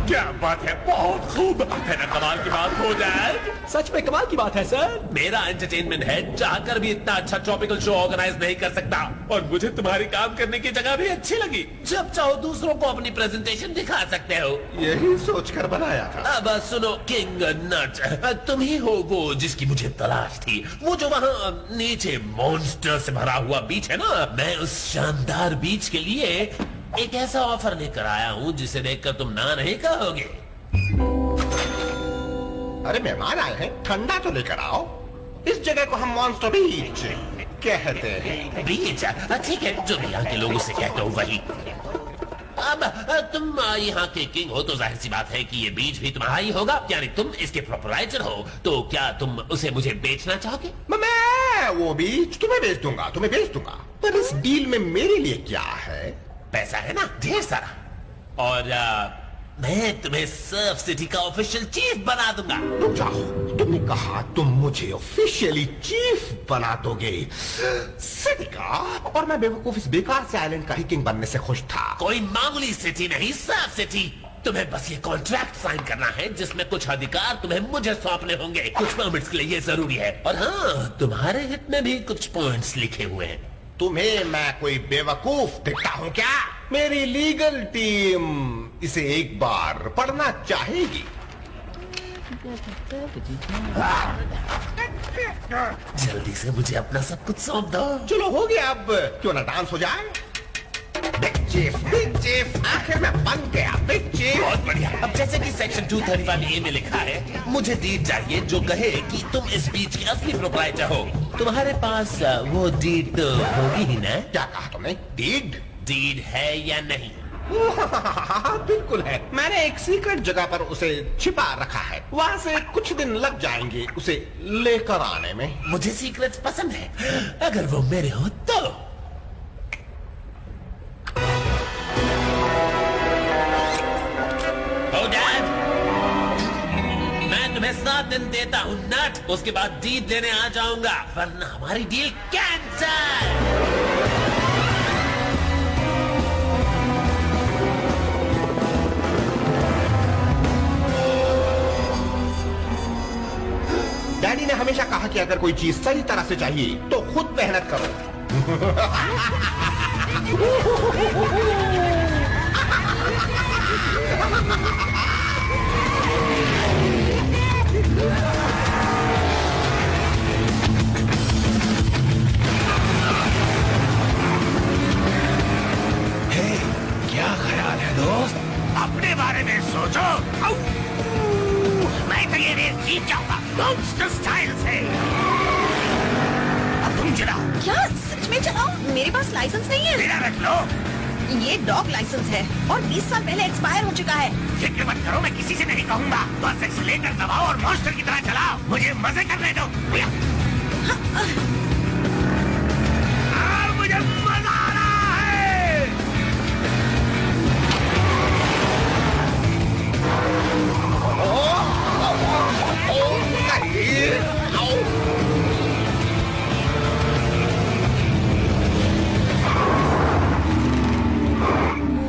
क्या बात है, बहुत खूब है ना। कमाल की बात हो जाए। सच में कमाल की बात है सर। मेरा एंटरटेनमेंट है, चाहकर भी इतना अच्छा ट्रॉपिकल शो ऑर्गेनाइज नहीं कर सकता। और मुझे तुम्हारी काम करने की जगह भी अच्छी लगी। जब चाहो दूसरों को अपनी प्रेजेंटेशन दिखा सकते हो। यही सोचकर बनाया था। अब सुनो किंग नट, तुम ही हो वो जिसकी मुझे तलाश थी। वो जो वहाँ नीचे मॉन्स्टर से भरा हुआ बीच है ना, मैं उस शानदार बीच के लिए एक ऐसा ऑफर लेकर आया हूँ जिसे देखकर तुम ना नहीं कहोगे। अरे मेहमान आए हैं, ठंडा तो लेकर आओ। इस जगह को हम मॉन्स्टर बीच कहते हैं। बीच? ठीक है, जो भी यहाँ के लोग उसे कहते हो वही। अब तुम यहाँ के किंग हो तो जाहिर सी बात है कि ये बीच भी तुम्हारा ही होगा, यानी तुम इसके प्रोपराइटर हो। तो क्या तुम उसे मुझे बेचना चाहोगे? मैं वो बीच तुम्हें बेच दूंगा, तुम्हें बेच दूंगा। पर इस डील में मेरे लिए क्या है? पैसा है ना, ढेर सारा। और मैं तुम्हें सर्फ सिटी का ऑफिशियल चीफ बना दूंगा। रुक जाओ, तुमने कहा तुम मुझे ऑफिशियली चीफ बना दोगे सिटी का? और मैं बेवकूफ इस बेकार से आइलैंड का ही किंग बनने से खुश था। कोई मामूली सिटी नहीं, सर्फ सिटी। तुम्हें बस ये कॉन्ट्रैक्ट साइन करना है जिसमें कुछ अधिकार तुम्हें मुझे सौंपने होंगे। कुछ परमिट्स के लिए ये जरूरी है। और हाँ, तुम्हारे हित में भी कुछ पॉइंट्स लिखे हुए हैं। तुम्हें मैं कोई बेवकूफ दिखता हूँ क्या? मेरी लीगल टीम इसे एक बार पढ़ना चाहेगी। जल्दी से मुझे अपना सब कुछ सौंप दो। चलो हो गया, अब क्यों ना डांस हो जाए। बिग चीफ, आखिर में बन गया बिग चीफ। बहुत बढ़िया। अब जैसे कि सेक्शन 231A में लिखा है, मुझे डीड चाहिए जो कहे कि तुम इस बीच के असली प्रोप्राइटर हो। तुम्हारे पास वो डीड तो होगी ही ना? क्या कहा तुमने? डीड? डीड है या नहीं? बिल्कुल है। मैंने एक सीक्रेट जगह पर उसे छिपा रखा है। वहाँ से कुछ दिन लग जाएंगे उसे लेकर आने में। मुझे सीक्रेट्स पसंद है, अगर वो मेरे हो तो। Oh, Dad! मैं तुम्हें 7 दिन देता हूँ नट, उसके बाद डीड लेने आ जाऊंगा, वरना हमारी डील कैंसल। डैडी ने हमेशा कहा कि अगर कोई चीज सही तरह से चाहिए तो खुद मेहनत करो। हे, क्या ख्याल है दोस्त? अपने बारे में सोचो। मैं तो ये रेस जीत जाऊंगा मॉन्स्टर स्टाइल से। अब तुम चलाओ। क्या सच में चलाओ? मेरे पास लाइसेंस नहीं है। मेरा रख लो। ये डॉग लाइसेंस है और 20 साल पहले एक्सपायर हो चुका है। फिक्र मत करो, मैं किसी से नहीं कहूंगा। बस एक्सीलेटर दबाओ और मॉन्स्टर की तरह चलाओ। मुझे मजे करने दो। मुझे मजा आ रहा है।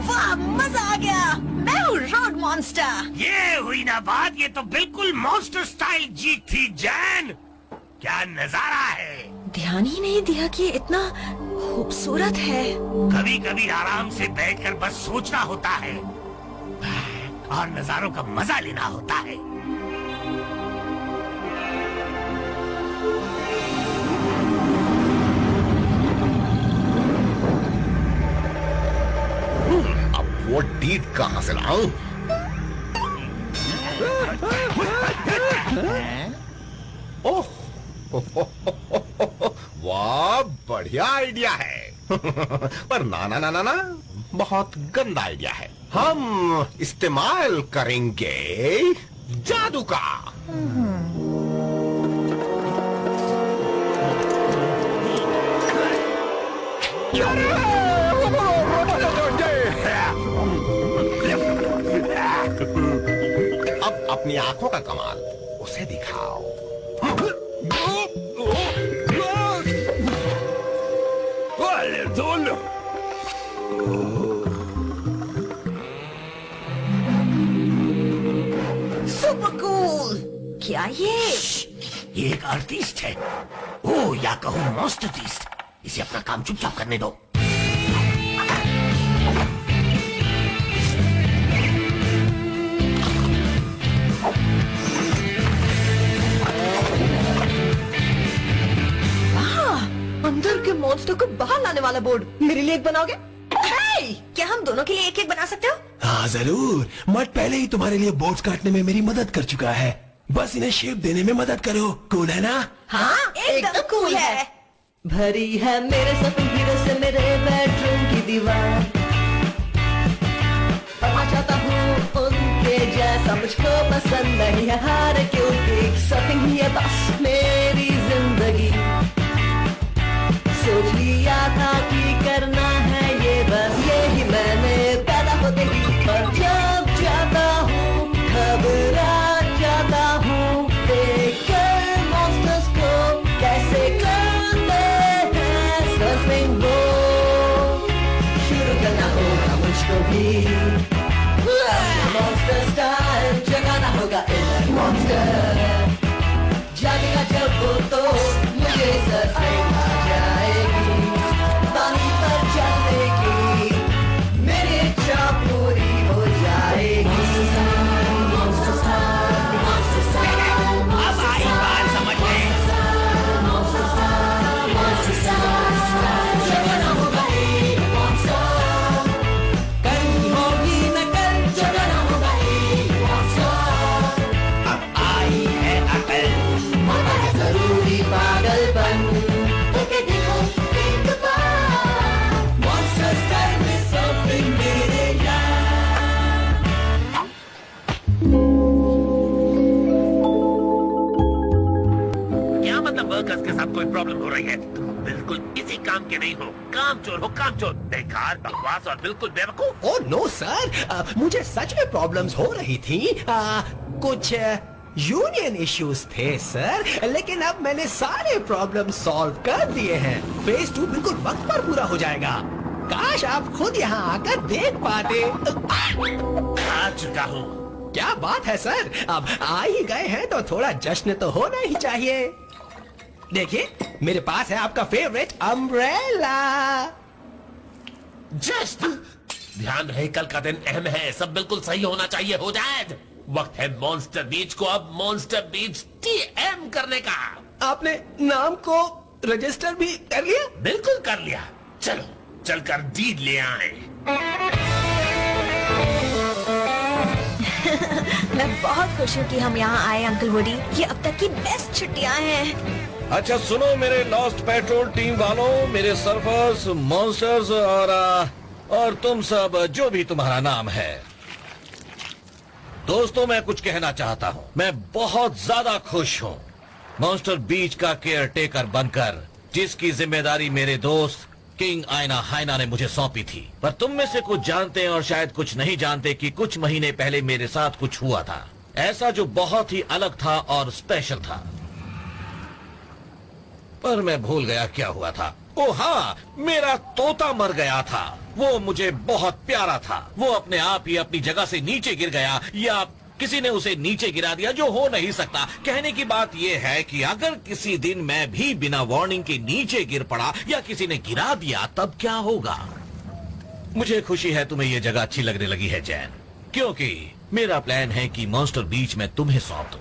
वाह, मजा आ गया। मैं हूँ रोड मॉन्स्टर। ये हुई ना बात, ये तो बिल्कुल मॉन्स्टर स्टाइल जीत थी जैन। क्या नजारा है। ध्यान ही नहीं दिया कि ये इतना खूबसूरत है। कभी कभी आराम से बैठकर बस सोचना होता है और नजारों का मजा लेना होता है। अब वो डीड कहां से लाऊं? ओह, वाह, बढ़िया आइडिया है। पर ना ना ना ना ना, बहुत गंदा आइडिया है। हम इस्तेमाल करेंगे जादू का। अब अपनी आंखों का कमाल उसे दिखाओ। Super cool. क्या ये? ये एक आर्टिस्ट है। ओ, या कहूँ मॉन्स्टरटिस्ट। इसे अपना काम चुपचाप करने दो। अंदर के मॉन्स्टर को बाहर लाने वाला बोर्ड मेरे लिए एक बनाओगे? हे, क्या हम दोनों के लिए एक एक बना सकते हो? हाँ जरूर। मट पहले ही तुम्हारे लिए बोर्ड्स काटने में मेरी मदद कर चुका है, बस इन्हें शेप देने में मदद करो। कूल है ना? हाँ, एकदम कूल है। भरी है मेरे सपन हीरो से मेरे बेडरूम की दीवार। पढ़ना चाहता हूँ उनके जैसा, मुझको पसंद नहीं है हार क्योंकि सफिंग ही है बस मेरी जिंदगी। सोच लिया था कि करना है ये, बस यही मैंने पैदा होते ही। पर जब जाता हूँ घबरा जाता हूँ, देखकर मॉन्स्टर्स को कैसे करते हैं सर्फिंग वो। शुरू करना होगा मुझको भी मॉन्स्टर स्टाइल, जगाना होगा इनर मॉन्स्टर। मतलब वर्कर्स के साथ कोई प्रॉब्लम हो रही है। तुम बिल्कुल किसी काम के नहीं हो, कामचोर हो, कामचोर, बेकार, बकवास और बिल्कुल बेवकूफ। ओह नो सर, मुझे सच में प्रॉब्लम्स हो रही थी। कुछ यूनियन इश्यूज थे सर, लेकिन अब मैंने सारे प्रॉब्लम सॉल्व कर दिए हैं। फेज 2 बिल्कुल वक्त पर पूरा हो जाएगा। काश आप खुद यहाँ आकर देख पाते। आ चुका हूँ। क्या बात है सर, अब आ ही गए हैं तो थोड़ा जश्न तो होना ही चाहिए। देखिए मेरे पास है आपका फेवरेट अम्ब्रेला। जस्ट ध्यान रहे, कल का दिन अहम है, सब बिल्कुल सही होना चाहिए। हो जाए वक्त है मॉन्स्टर बीच को अब मॉन्स्टर बीच TM करने का। आपने नाम को रजिस्टर भी कर लिया? बिल्कुल कर लिया। चलो चलकर डीड ले आए। मैं बहुत खुश हूँ कि हम यहाँ आए अंकल वुडी। ये अब तक की बेस्ट छुट्टियाँ हैं। अच्छा सुनो मेरे लॉस्ट पेट्रोल टीम वालों, मेरे सर्फर्स, मॉन्स्टर्स और तुम सब जो भी तुम्हारा नाम है। दोस्तों मैं कुछ कहना चाहता हूँ। मैं बहुत ज्यादा खुश हूँ मॉन्स्टर बीच का केयर टेकर बनकर, जिसकी जिम्मेदारी मेरे दोस्त किंग आयना हाइना ने मुझे सौंपी थी। पर तुम में से कुछ जानते हैं और शायद कुछ नहीं जानते कि कुछ महीने पहले मेरे साथ कुछ हुआ था, ऐसा जो बहुत ही अलग था और स्पेशल था। पर मैं भूल गया क्या हुआ था। ओ हाँ, मेरा तोता मर गया था। वो मुझे बहुत प्यारा था। वो अपने आप ही अपनी जगह से नीचे गिर गया, या किसी ने उसे नीचे गिरा दिया, जो हो नहीं सकता। कहने की बात यह है कि अगर किसी दिन मैं भी बिना वार्निंग के नीचे गिर पड़ा या किसी ने गिरा दिया, तब क्या होगा? मुझे खुशी है तुम्हें यह जगह अच्छी लगने लगी है जैन, क्योंकि मेरा प्लान है कि मॉन्स्टर बीच में तुम्हें सौंप दूं।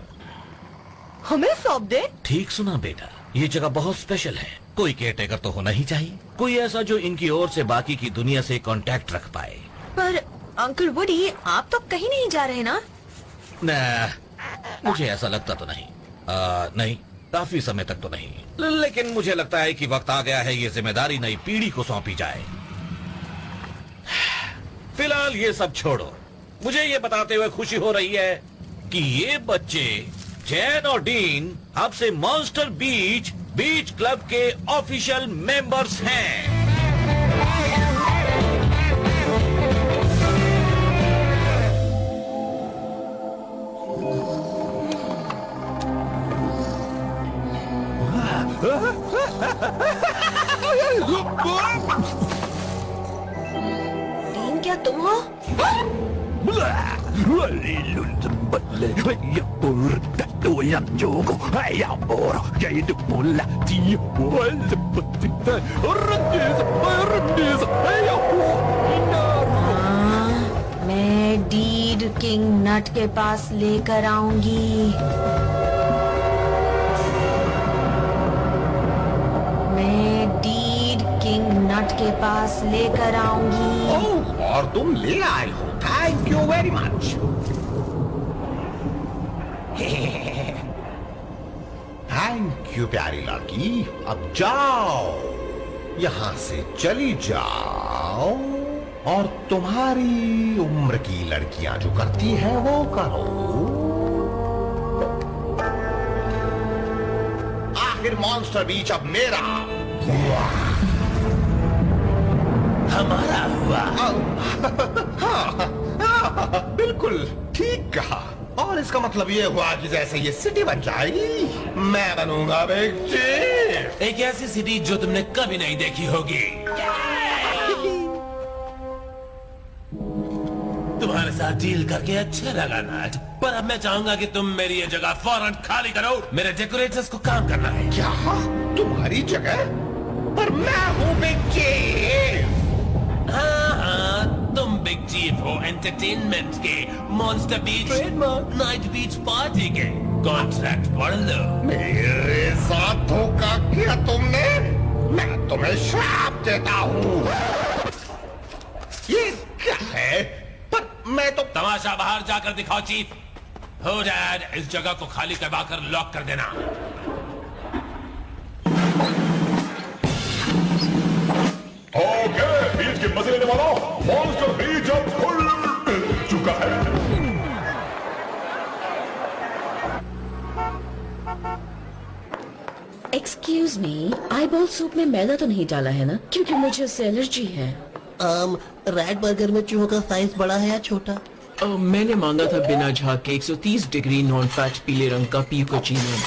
हमें सौंप दे? ठीक सुना बेटा, ये जगह बहुत स्पेशल है। कोई केयरटेकर तो होना ही चाहिए, कोई ऐसा जो इनकी ओर से बाकी की दुनिया से कांटेक्ट रख पाए। पर अंकल वुडी आप तो कहीं नहीं जा रहे ना? मुझे ऐसा लगता तो नहीं। नहीं, काफी समय तक तो नहीं, लेकिन मुझे लगता है कि वक्त आ गया है ये जिम्मेदारी नई पीढ़ी को सौंपी जाए। फिलहाल ये सब छोड़ो, मुझे ये बताते हुए खुशी हो रही है कि ये बच्चे जैन और डीन अब से मॉन्स्टर बीच क्लब के ऑफिशियल मेंबर्स हैं। डीन क्या तुम हो? मैं डीड किंग नट के पास लेकर आऊंगी। मैं डीड किंग नट के पास लेकर आऊंगी। ओह, और तुम ले आए हो, thank you very much. Thank you प्यारी लड़की, अब जाओ, यहां से चली जाओ और तुम्हारी उम्र की लड़कियां जो करती हैं वो करो। आखिर मॉन्स्टर बीच अब मेरा, हमारा हुआ। हाँ, बिल्कुल ठीक कहा। और इसका मतलब ये हुआ कि जैसे ये सिटी बन जाएगी, मैं बनूंगा बिग चीफ। एक ऐसी सिटी जो तुमने कभी नहीं देखी होगी। तुम्हारे साथ डील करके अच्छा लगा नाट, पर अब मैं चाहूंगा कि तुम मेरी ये जगह फौरन खाली करो। मेरे डेकोरेटर्स को काम करना है। क्या तुम्हारी जगह? पर मैं हूँ बिग चीफ। हाँ, तुम बिग चीफ हो एंटरटेनमेंट के, मॉन्स्टर बीच नाइट बीच पार्टी के। कॉन्ट्रैक्ट पढ़ लो। मेरे साथ धोखा किया तुमने, मैं तुम्हें श्राप देता हूँ। ये क्या है? पर मैं तो तमाशा बाहर जाकर दिखाओ चीफ। हो जाए, इस जगह को खाली करवाकर लॉक कर देना। ओके, बीच के मजे लेने वालों, मॉन्स्टर बीच अब खुल चुका है। एक्सक्यूज मी, आईबॉल सूप में मैदा तो नहीं डाला है ना? क्योंकि मुझे उससे एलर्जी है। रेड बर्गर में चूहों का साइज बड़ा है या छोटा? मैंने मांगा था बिना झाग के 130 डिग्री नॉन फैट पीले रंग का पीकोचीनो।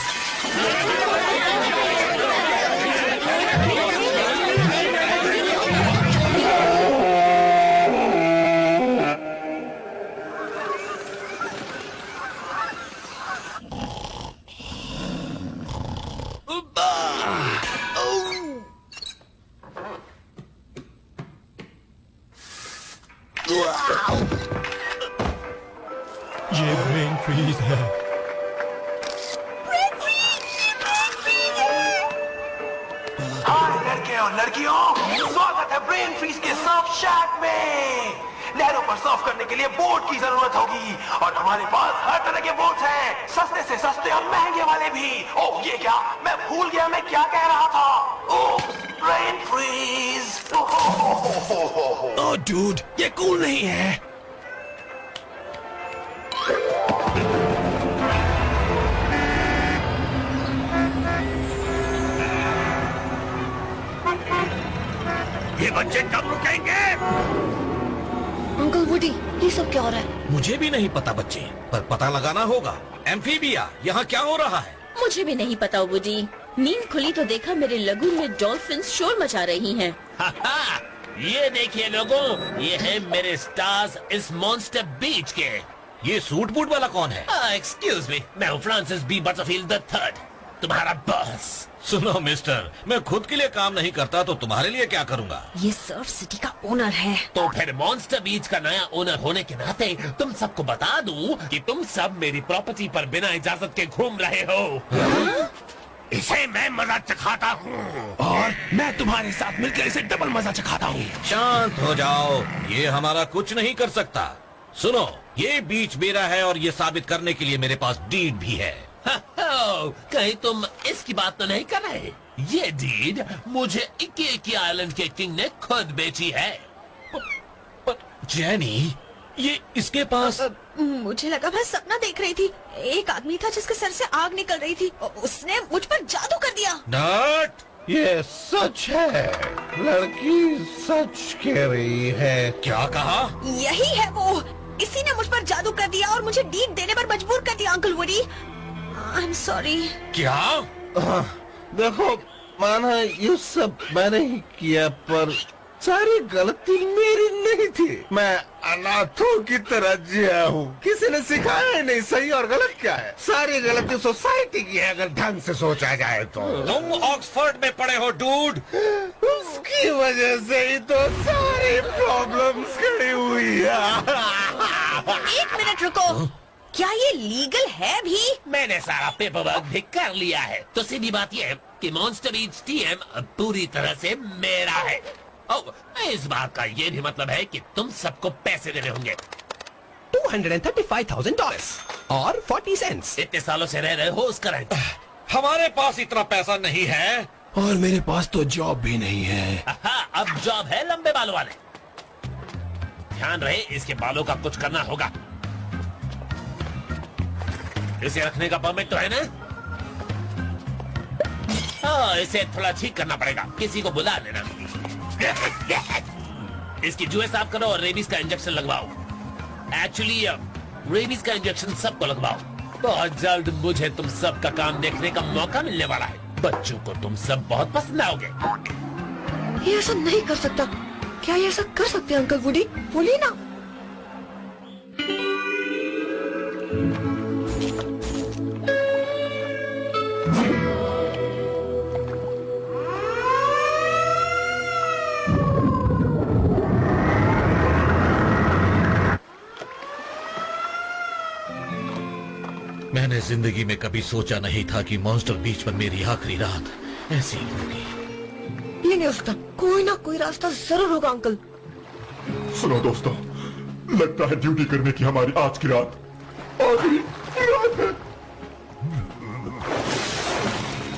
ये ब्रेन फ्रीज है। हाय लड़के और लड़कियों, स्वागत है ब्रेन फ्रीज के सर्फ शैक में। नहरों पर सर्फ करने के लिए बोट की जरूरत होगी और हमारे पास हर तरह के बोट्स हैं, सस्ते से सस्ते और महंगे वाले भी। ओह ये क्या, मैं भूल गया मैं क्या कह रहा था। ओह ब्रेन फ्रीज। ओह डूड, ये कूल नहीं है। ये बच्चे कब रुकेंगे? अंकल वुडी, ये सब क्या हो रहा है? मुझे भी नहीं पता बच्चे, पर पता लगाना होगा। एम्फीबिया, यहाँ क्या हो रहा है? मुझे भी नहीं पता वुडी। नींद खुली तो देखा मेरे लगून में डॉल्फिन्स शोर मचा रही हैं। ये देखिए लोगों, ये है मेरे स्टार्स इस मॉन्स्टर बीच के। ये सूट बूट वाला कौन है? एक्सक्यूज मी, मैं हूँ Francis B Butterfield the third, तुम्हारा बॉस। सुनो मिस्टर, मैं खुद के लिए काम नहीं करता तो तुम्हारे लिए क्या करूँगा? ये सर्फ सिटी का ओनर है। तो फिर मॉन्स्टर बीच का नया ओनर होने के नाते तुम सबको बता दूं कि तुम सब मेरी प्रॉपर्टी पर बिना इजाजत के घूम रहे हो। इसे मैं मजा चखाता हूँ और मैं तुम्हारे साथ मिलकर इसे डबल मजा चखाता हूँ। शांत हो जाओ, ये हमारा कुछ नहीं कर सकता। सुनो, ये बीच मेरा है और ये साबित करने के लिए मेरे पास डीड भी है। कहीं तुम इसकी बात तो नहीं कर रहे? ये डीड मुझे इकी आइलैंड के किंग ने खुद बेची है। पर जैनी, ये इसके पास। मुझे लगा मैं सपना देख रही थी। एक आदमी था जिसके सर से आग निकल रही थी, उसने मुझ पर जादू कर दिया। नट, ये सच है, लड़की सच कह रही है। क्या कहा? यही है वो, इसी ने मुझ पर जादू कर दिया और मुझे डीड देने पर मजबूर कर दिया। Uncle woody, I am sorry. क्या? देखो, माना ये सब मैंने ही किया, पर सारी गलती मेरी नहीं थी। मैं अनाथों की तरह जिया हूँ, किसी ने सिखाया ही नहीं सही और गलत क्या है। सारी गलती सोसाइटी की है अगर ढंग से सोचा जाए तो। तुम ऑक्सफोर्ड में पढ़े हो डूड। उसकी वजह से ही तो सारी प्रॉब्लम्स खड़ी हुई है। एक मिनट रुको, क्या ये लीगल है भी? मैंने सारा पेपर वर्क भी कर लिया है। तो सीधी बात यह है कि मॉन्स्टर बीच टीएम पूरी तरह से मेरा है। इस बात का ये भी मतलब है कि तुम सबको पैसे देने होंगे। $235,000 और 40 सेंट्स। इतने सालों से रह रहे हो उसका रेंट। हमारे पास इतना पैसा नहीं है और मेरे पास तो जॉब भी नहीं है। अब जॉब है लंबे बालों वाले। ध्यान रहे, इसके बालों का कुछ करना होगा। इसे रखने का परमिट तो है ना? इसे थोड़ा ठीक करना पड़ेगा, किसी को बुला लेना। इसकी जुएं साफ करो और रेबीज का इंजेक्शन लगवाओ। एक्चुअली रेबीज का इंजेक्शन सबको लगवाओ। बहुत जल्द मुझे तुम सब का काम देखने का मौका मिलने वाला है। बच्चों को तुम सब बहुत पसंद आओगे। ये ऐसा नहीं कर सकता। क्या ये ऐसा कर सकते हैं अंकल वुडी? बोलिए ना। मैंने जिंदगी में कभी सोचा नहीं था कि मॉन्स्टर बीच पर मेरी आखिरी रात ऐसी होगी। ये नहीं हो सकता, कोई ना कोई रास्ता जरूर होगा अंकल। सुनो दोस्तों, लगता है ड्यूटी करने की हमारी आज की रात आखिरी रात है।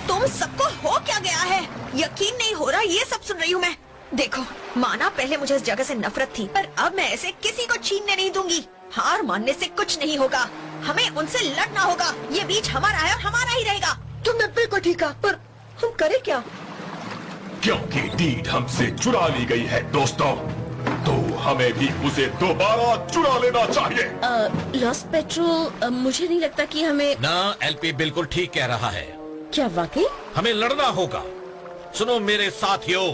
तुम सबको हो क्या गया है? यकीन नहीं हो रहा ये सब सुन रही हूँ मैं। देखो, माना पहले मुझे इस जगह से नफरत थी, पर अब मैं ऐसे किसी को छीनने नहीं दूंगी। हार मानने से कुछ नहीं होगा, हमें उनसे लड़ना होगा। ये बीच हमारा है और हमारा ही रहेगा। तुमने बिल्कुल ठीक कहा, पर हम करें क्या? क्योंकि डीड हमसे चुरा ली गई है दोस्तों, तो हमें भी उसे दोबारा चुरा लेना चाहिए। लॉस्ट पेट्रोल, मुझे नहीं लगता कि हमें। ना, एलपी बिल्कुल ठीक कह रहा है। क्या वाकई? हमें लड़ना होगा। सुनो मेरे साथियों,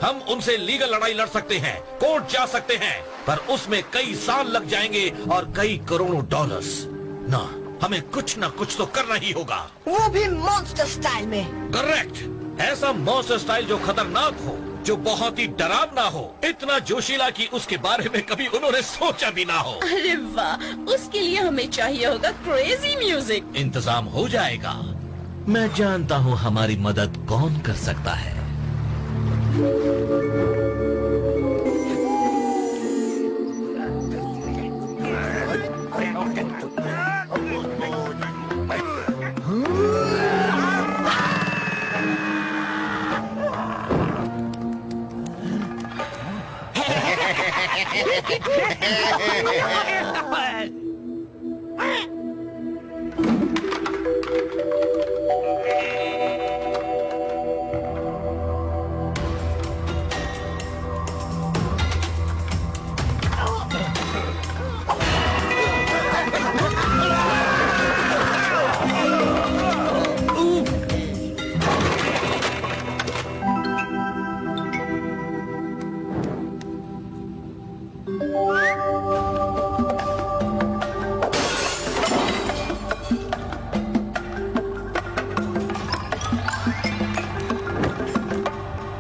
हम उनसे लीगल लड़ाई लड़ सकते हैं, कोर्ट जा सकते हैं, पर उसमें कई साल लग जाएंगे और कई करोड़ों डॉलर्स। ना, हमें कुछ ना कुछ तो करना ही होगा। वो भी मॉन्स्टर स्टाइल में। करेक्ट, ऐसा मॉन्स्टर स्टाइल जो खतरनाक हो, जो बहुत ही डरावना हो, इतना जोशीला कि उसके बारे में कभी उन्होंने सोचा भी ना हो। अरे वाह, उसके लिए हमें चाहिए होगा क्रेजी म्यूजिक। इंतजाम हो जाएगा। मैं जानता हूँ हमारी मदद कौन कर सकता है।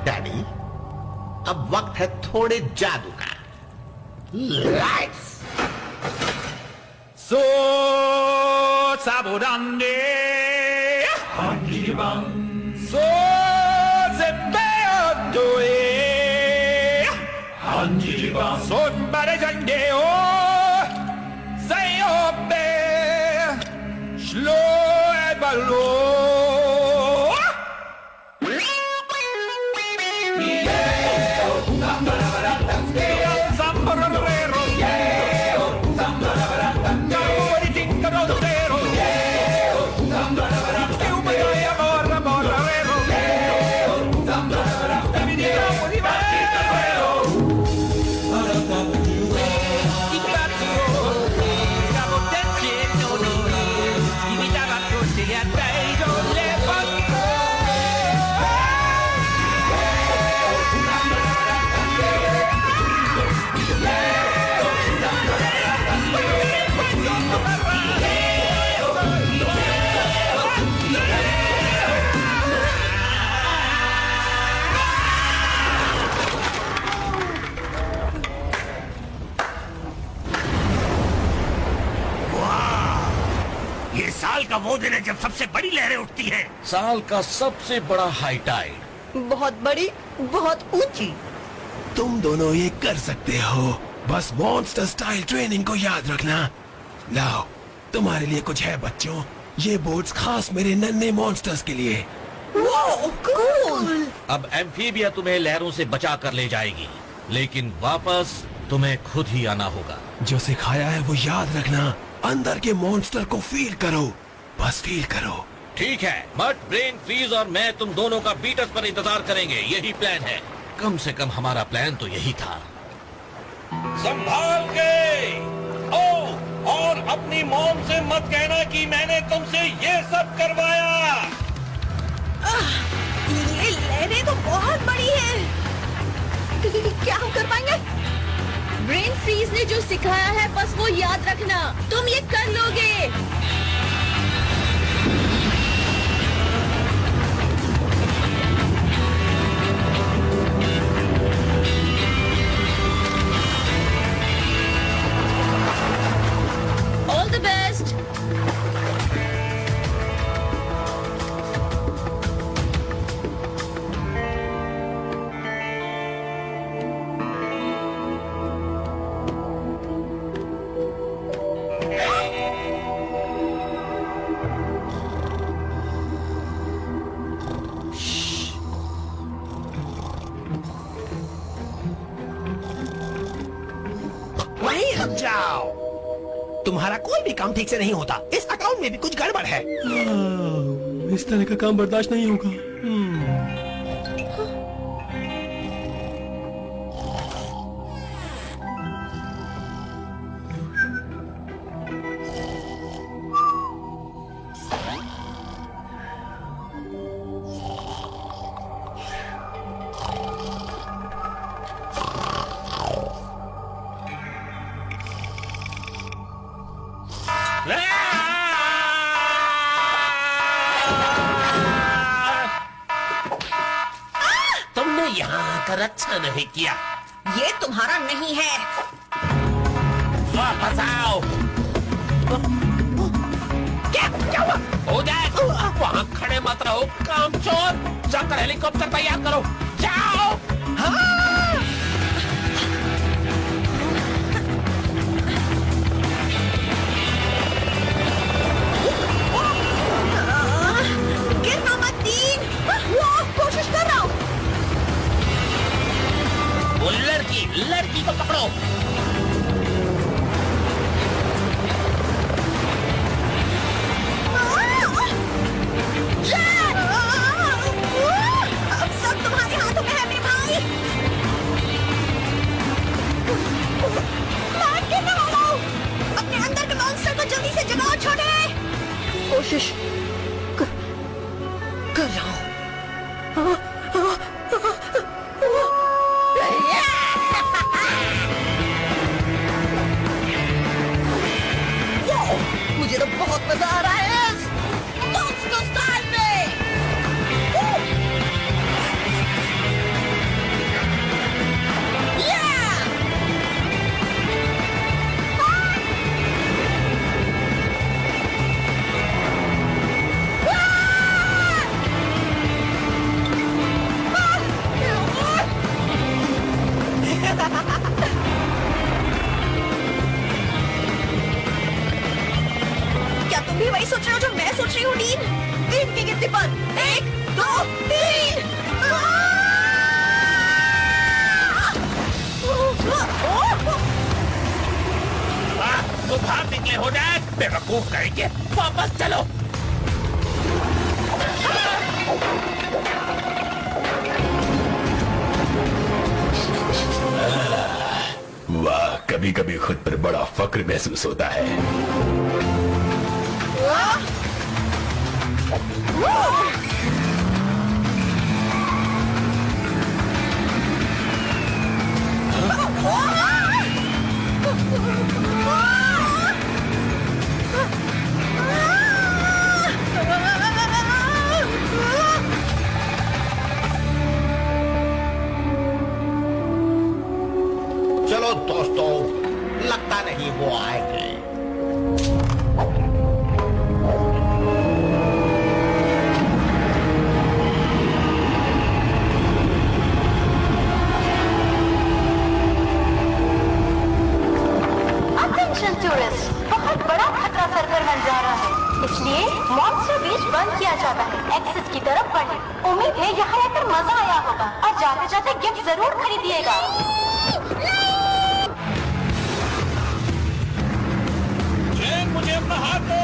डैडी, अब वक्त है थोड़े जादू का। Lights. So sabodande, hanjibang. So zebeodoe, hanjibang. So barejangeo, zayobe, shlo ebalo. साल का वो दिन है जब सबसे बड़ी लहरें उठती हैं। साल का सबसे बड़ा हाई टाइड। बहुत बड़ी, बहुत ऊंची। तुम दोनों ये कर सकते हो, बस मॉन्स्टर स्टाइल ट्रेनिंग को याद रखना। लाओ, तुम्हारे लिए कुछ है बच्चों, ये बोट्स खास मेरे नन्हे मॉन्स्टर्स के लिए। कूल। अब एम्फीबिया तुम्हें लहरों से बचा कर ले जाएगी, लेकिन वापस तुम्हें खुद ही आना होगा। जो सिखाया है वो याद रखना। अंदर के मॉन्स्टर को फील करो, बस फील करो। ठीक है, मट, ब्रेन फ्रीज और मैं तुम दोनों का बीटस पर इंतजार करेंगे। यही प्लान है। कम से कम हमारा प्लान तो यही था। संभाल के। ओ, और अपनी मॉम से मत कहना कि मैंने तुमसे ये सब करवाया। ये लहरें तो बहुत बड़ी है। क्या हम कर पाएंगे? ब्रेन फ्रीज ने जो सिखाया है बस वो याद रखना। तुम ये कर लोगे। All the best. वहीं रुक जाओ। तुम्हारा कोई भी काम ठीक से नहीं होता। इस अकाउंट में भी कुछ गड़बड़ है। इस तरह का काम बर्दाश्त नहीं होगा। तुमने यहाँ आकर अच्छा नहीं किया। ये तुम्हारा नहीं है। वापस आओ। क्या हुआ? हो जाए। वहाँ खड़े मत रहो कामचोर। जाकर हेलीकॉप्टर तैयार करो। जाओ। गिरना मत दीन। कोशिश कर रहा हूँ। वो लड़की को पकड़ो। अब सब तुम्हारे हाथों में है मेरे भाई। मैं गिरने वाला हूँ। अपने अंदर के मॉन्स्टर को जल्दी से जगाओ छोटे। कोशिश कर रहा हूँ। मुझे तो बहुत मजा आ रहा है इस मॉन्स्टर स्टाइल में। क्या तुम भी वही सोच रहे हो जो मैं सोच रही हूँ डीन? 3 की गिनती पर 1, 2, 3। तो भाग निकले हो जाए। बेवकूफ करेंगे। वापस चलो। वाह, कभी कभी खुद पर बड़ा फक्र महसूस होता है। चलो दोस्तों, लगता नहीं वो आएंगे। अटेंशन टूरिस्ट, बहुत बड़ा खतरा सरवर बन जा रहा है, इसलिए मॉन्स्टर बीच बंद किया जाता है। एक्सिट की तरफ बढ़े। उम्मीद है यहाँ रहकर मजा आया होगा और जाते जाते गिफ्ट जरूर खरीदिएगा। मुझे अपना हाथ दो।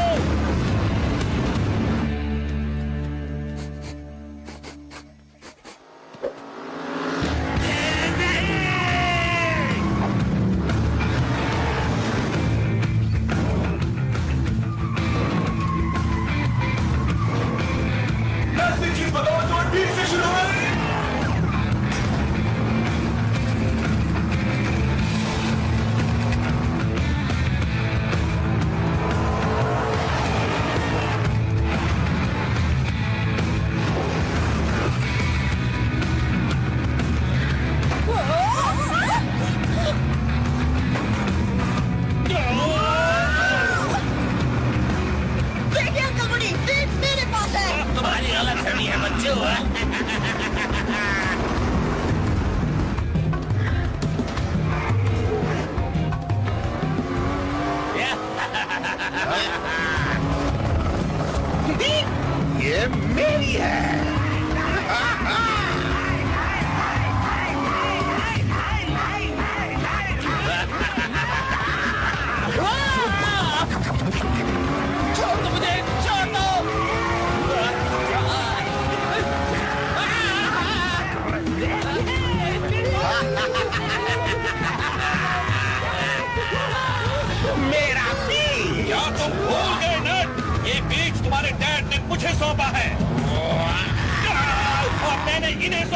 ऐसी चीज बताओ जो ठीक से शुरू है। देखिए अंकल बड़ी, बीच मेरे पास है। तुम्हारी गलत फहमी है बच्चों। ये मेरी है। छोड़ दो मुझे, छोड़ दो।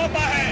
सौंपा है।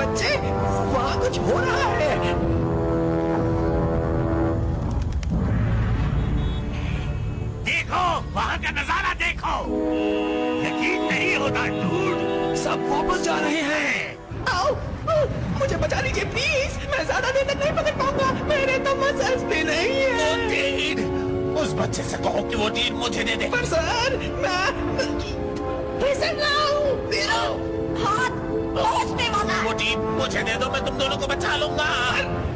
बच्चे, वहाँ कुछ हो रहा है। देखो, वहाँ का नजारा देखो। यकीन नहीं होता डूड। सब वापस जा रहे हैं। आओ, मुझे बचा लीजिए प्लीज। मैं ज्यादा देर तक नहीं पकड़ पाऊंगा। मेरे तो मसल्स भी नहीं है। डीड, उस बच्चे से कहो कि वो डीड मुझे दे दे। पर सर, मैं फिसल रहा हूँ। हाथ पहुंचने वाला है। वो डीड मुझे दे दो, मैं तुम दोनों को बचा लूंगा।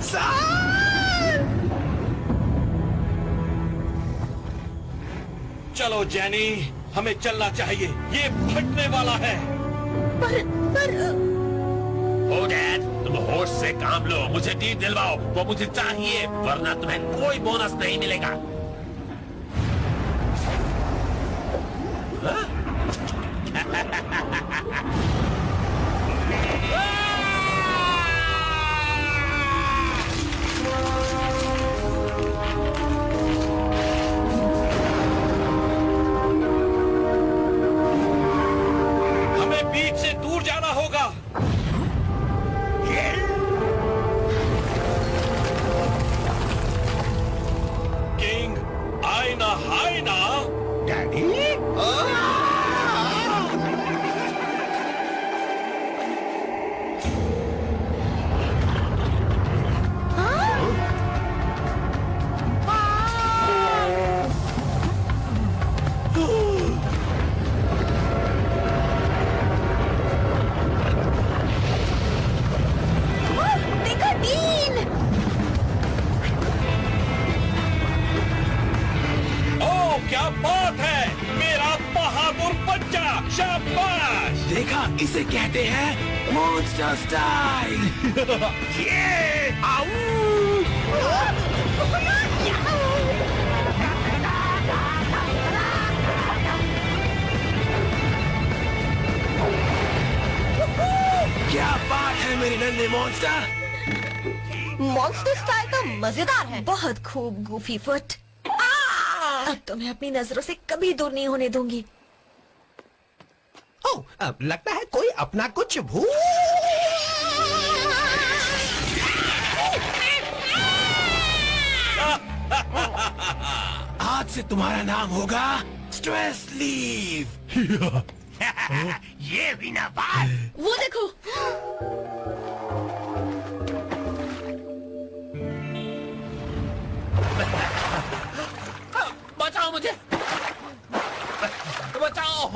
सर, चलो जैनी, हमें चलना चाहिए। ये फटने वाला है। ओ डैड, तुम होश से काम लो। मुझे डीड दिलवाओ, वो मुझे चाहिए, वरना तुम्हें कोई बोनस नहीं मिलेगा। हाँ? हमें बीच से दूर जाना होगा। किंग, आईना हाइना। डैडी, देखो डीन। ओ क्या बात है, मेरा बहादुर बच्चा। शाबाश। देखा, इसे कहते हैं मॉन्स्टर स्टाइल। ये क्या बात है मेरी नन्हे मॉन्स्टर। मॉन्स्टर स्टाइल तो मजेदार है। बहुत खूब गूफी फुट। अब तुम्हें अपनी नजरों से कभी दूर नहीं होने दूंगी। ओह, अब लगता है कोई अपना कुछ भूल। आज से तुम्हारा नाम होगा स्ट्रेस लीव। ये भी ना बात। वो देखो, बचाओ मुझे, बचाओ,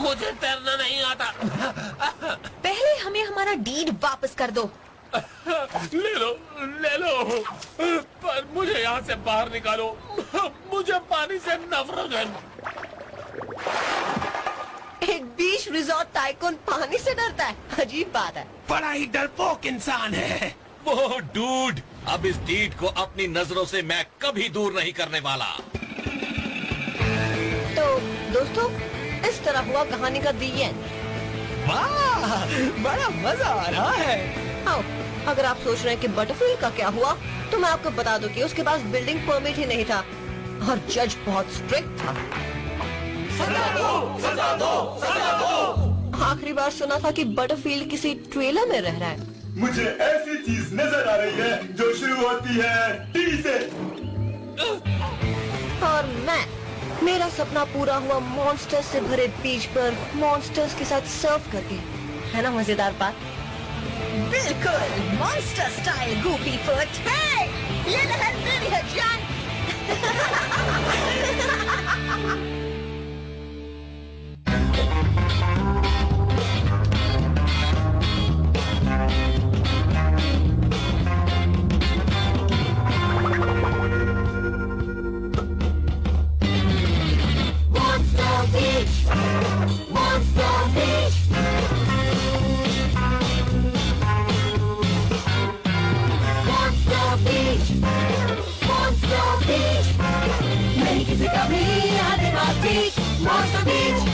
मुझे तैरना नहीं आता। पहले हमें हमारा डीड वापस कर दो। ले लो, ले लो, पर मुझे यहाँ से बाहर निकालो। मुझे पानी से नफरत है। एक बीच रिजॉर्ट टाइकून पानी से डरता है? अजीब बात है। बड़ा ही डरपोक इंसान है वो डूड। अब इस डीड को अपनी नजरों से मैं कभी दूर नहीं करने वाला। तो दोस्तों, इस तरह हुआ कहानी का दी एंड। वाह, बड़ा मजा आ रहा है। आओ, अगर आप सोच रहे हैं कि बटरफील्ड का क्या हुआ, तो मैं आपको बता दूं कि उसके पास बिल्डिंग परमिट ही नहीं था और जज बहुत स्ट्रिक्ट था। सजा दो, सजा दो, सजा दो। आखिरी बार सुना था कि बटरफील्ड किसी ट्रेलर में रह रहा है। मुझे ऐसी चीज नजर आ रही है जो शुरू होती है टी से। और मेरा सपना पूरा हुआ मॉन्स्टर्स से भरे बीच पर मॉन्स्टर्स के साथ सर्फ करके। है ना मजेदार बात? बिल्कुल मॉन्स्टर स्टाइल गूफी फुट। हे, ये लहर मेरी है जान। Monster Beach.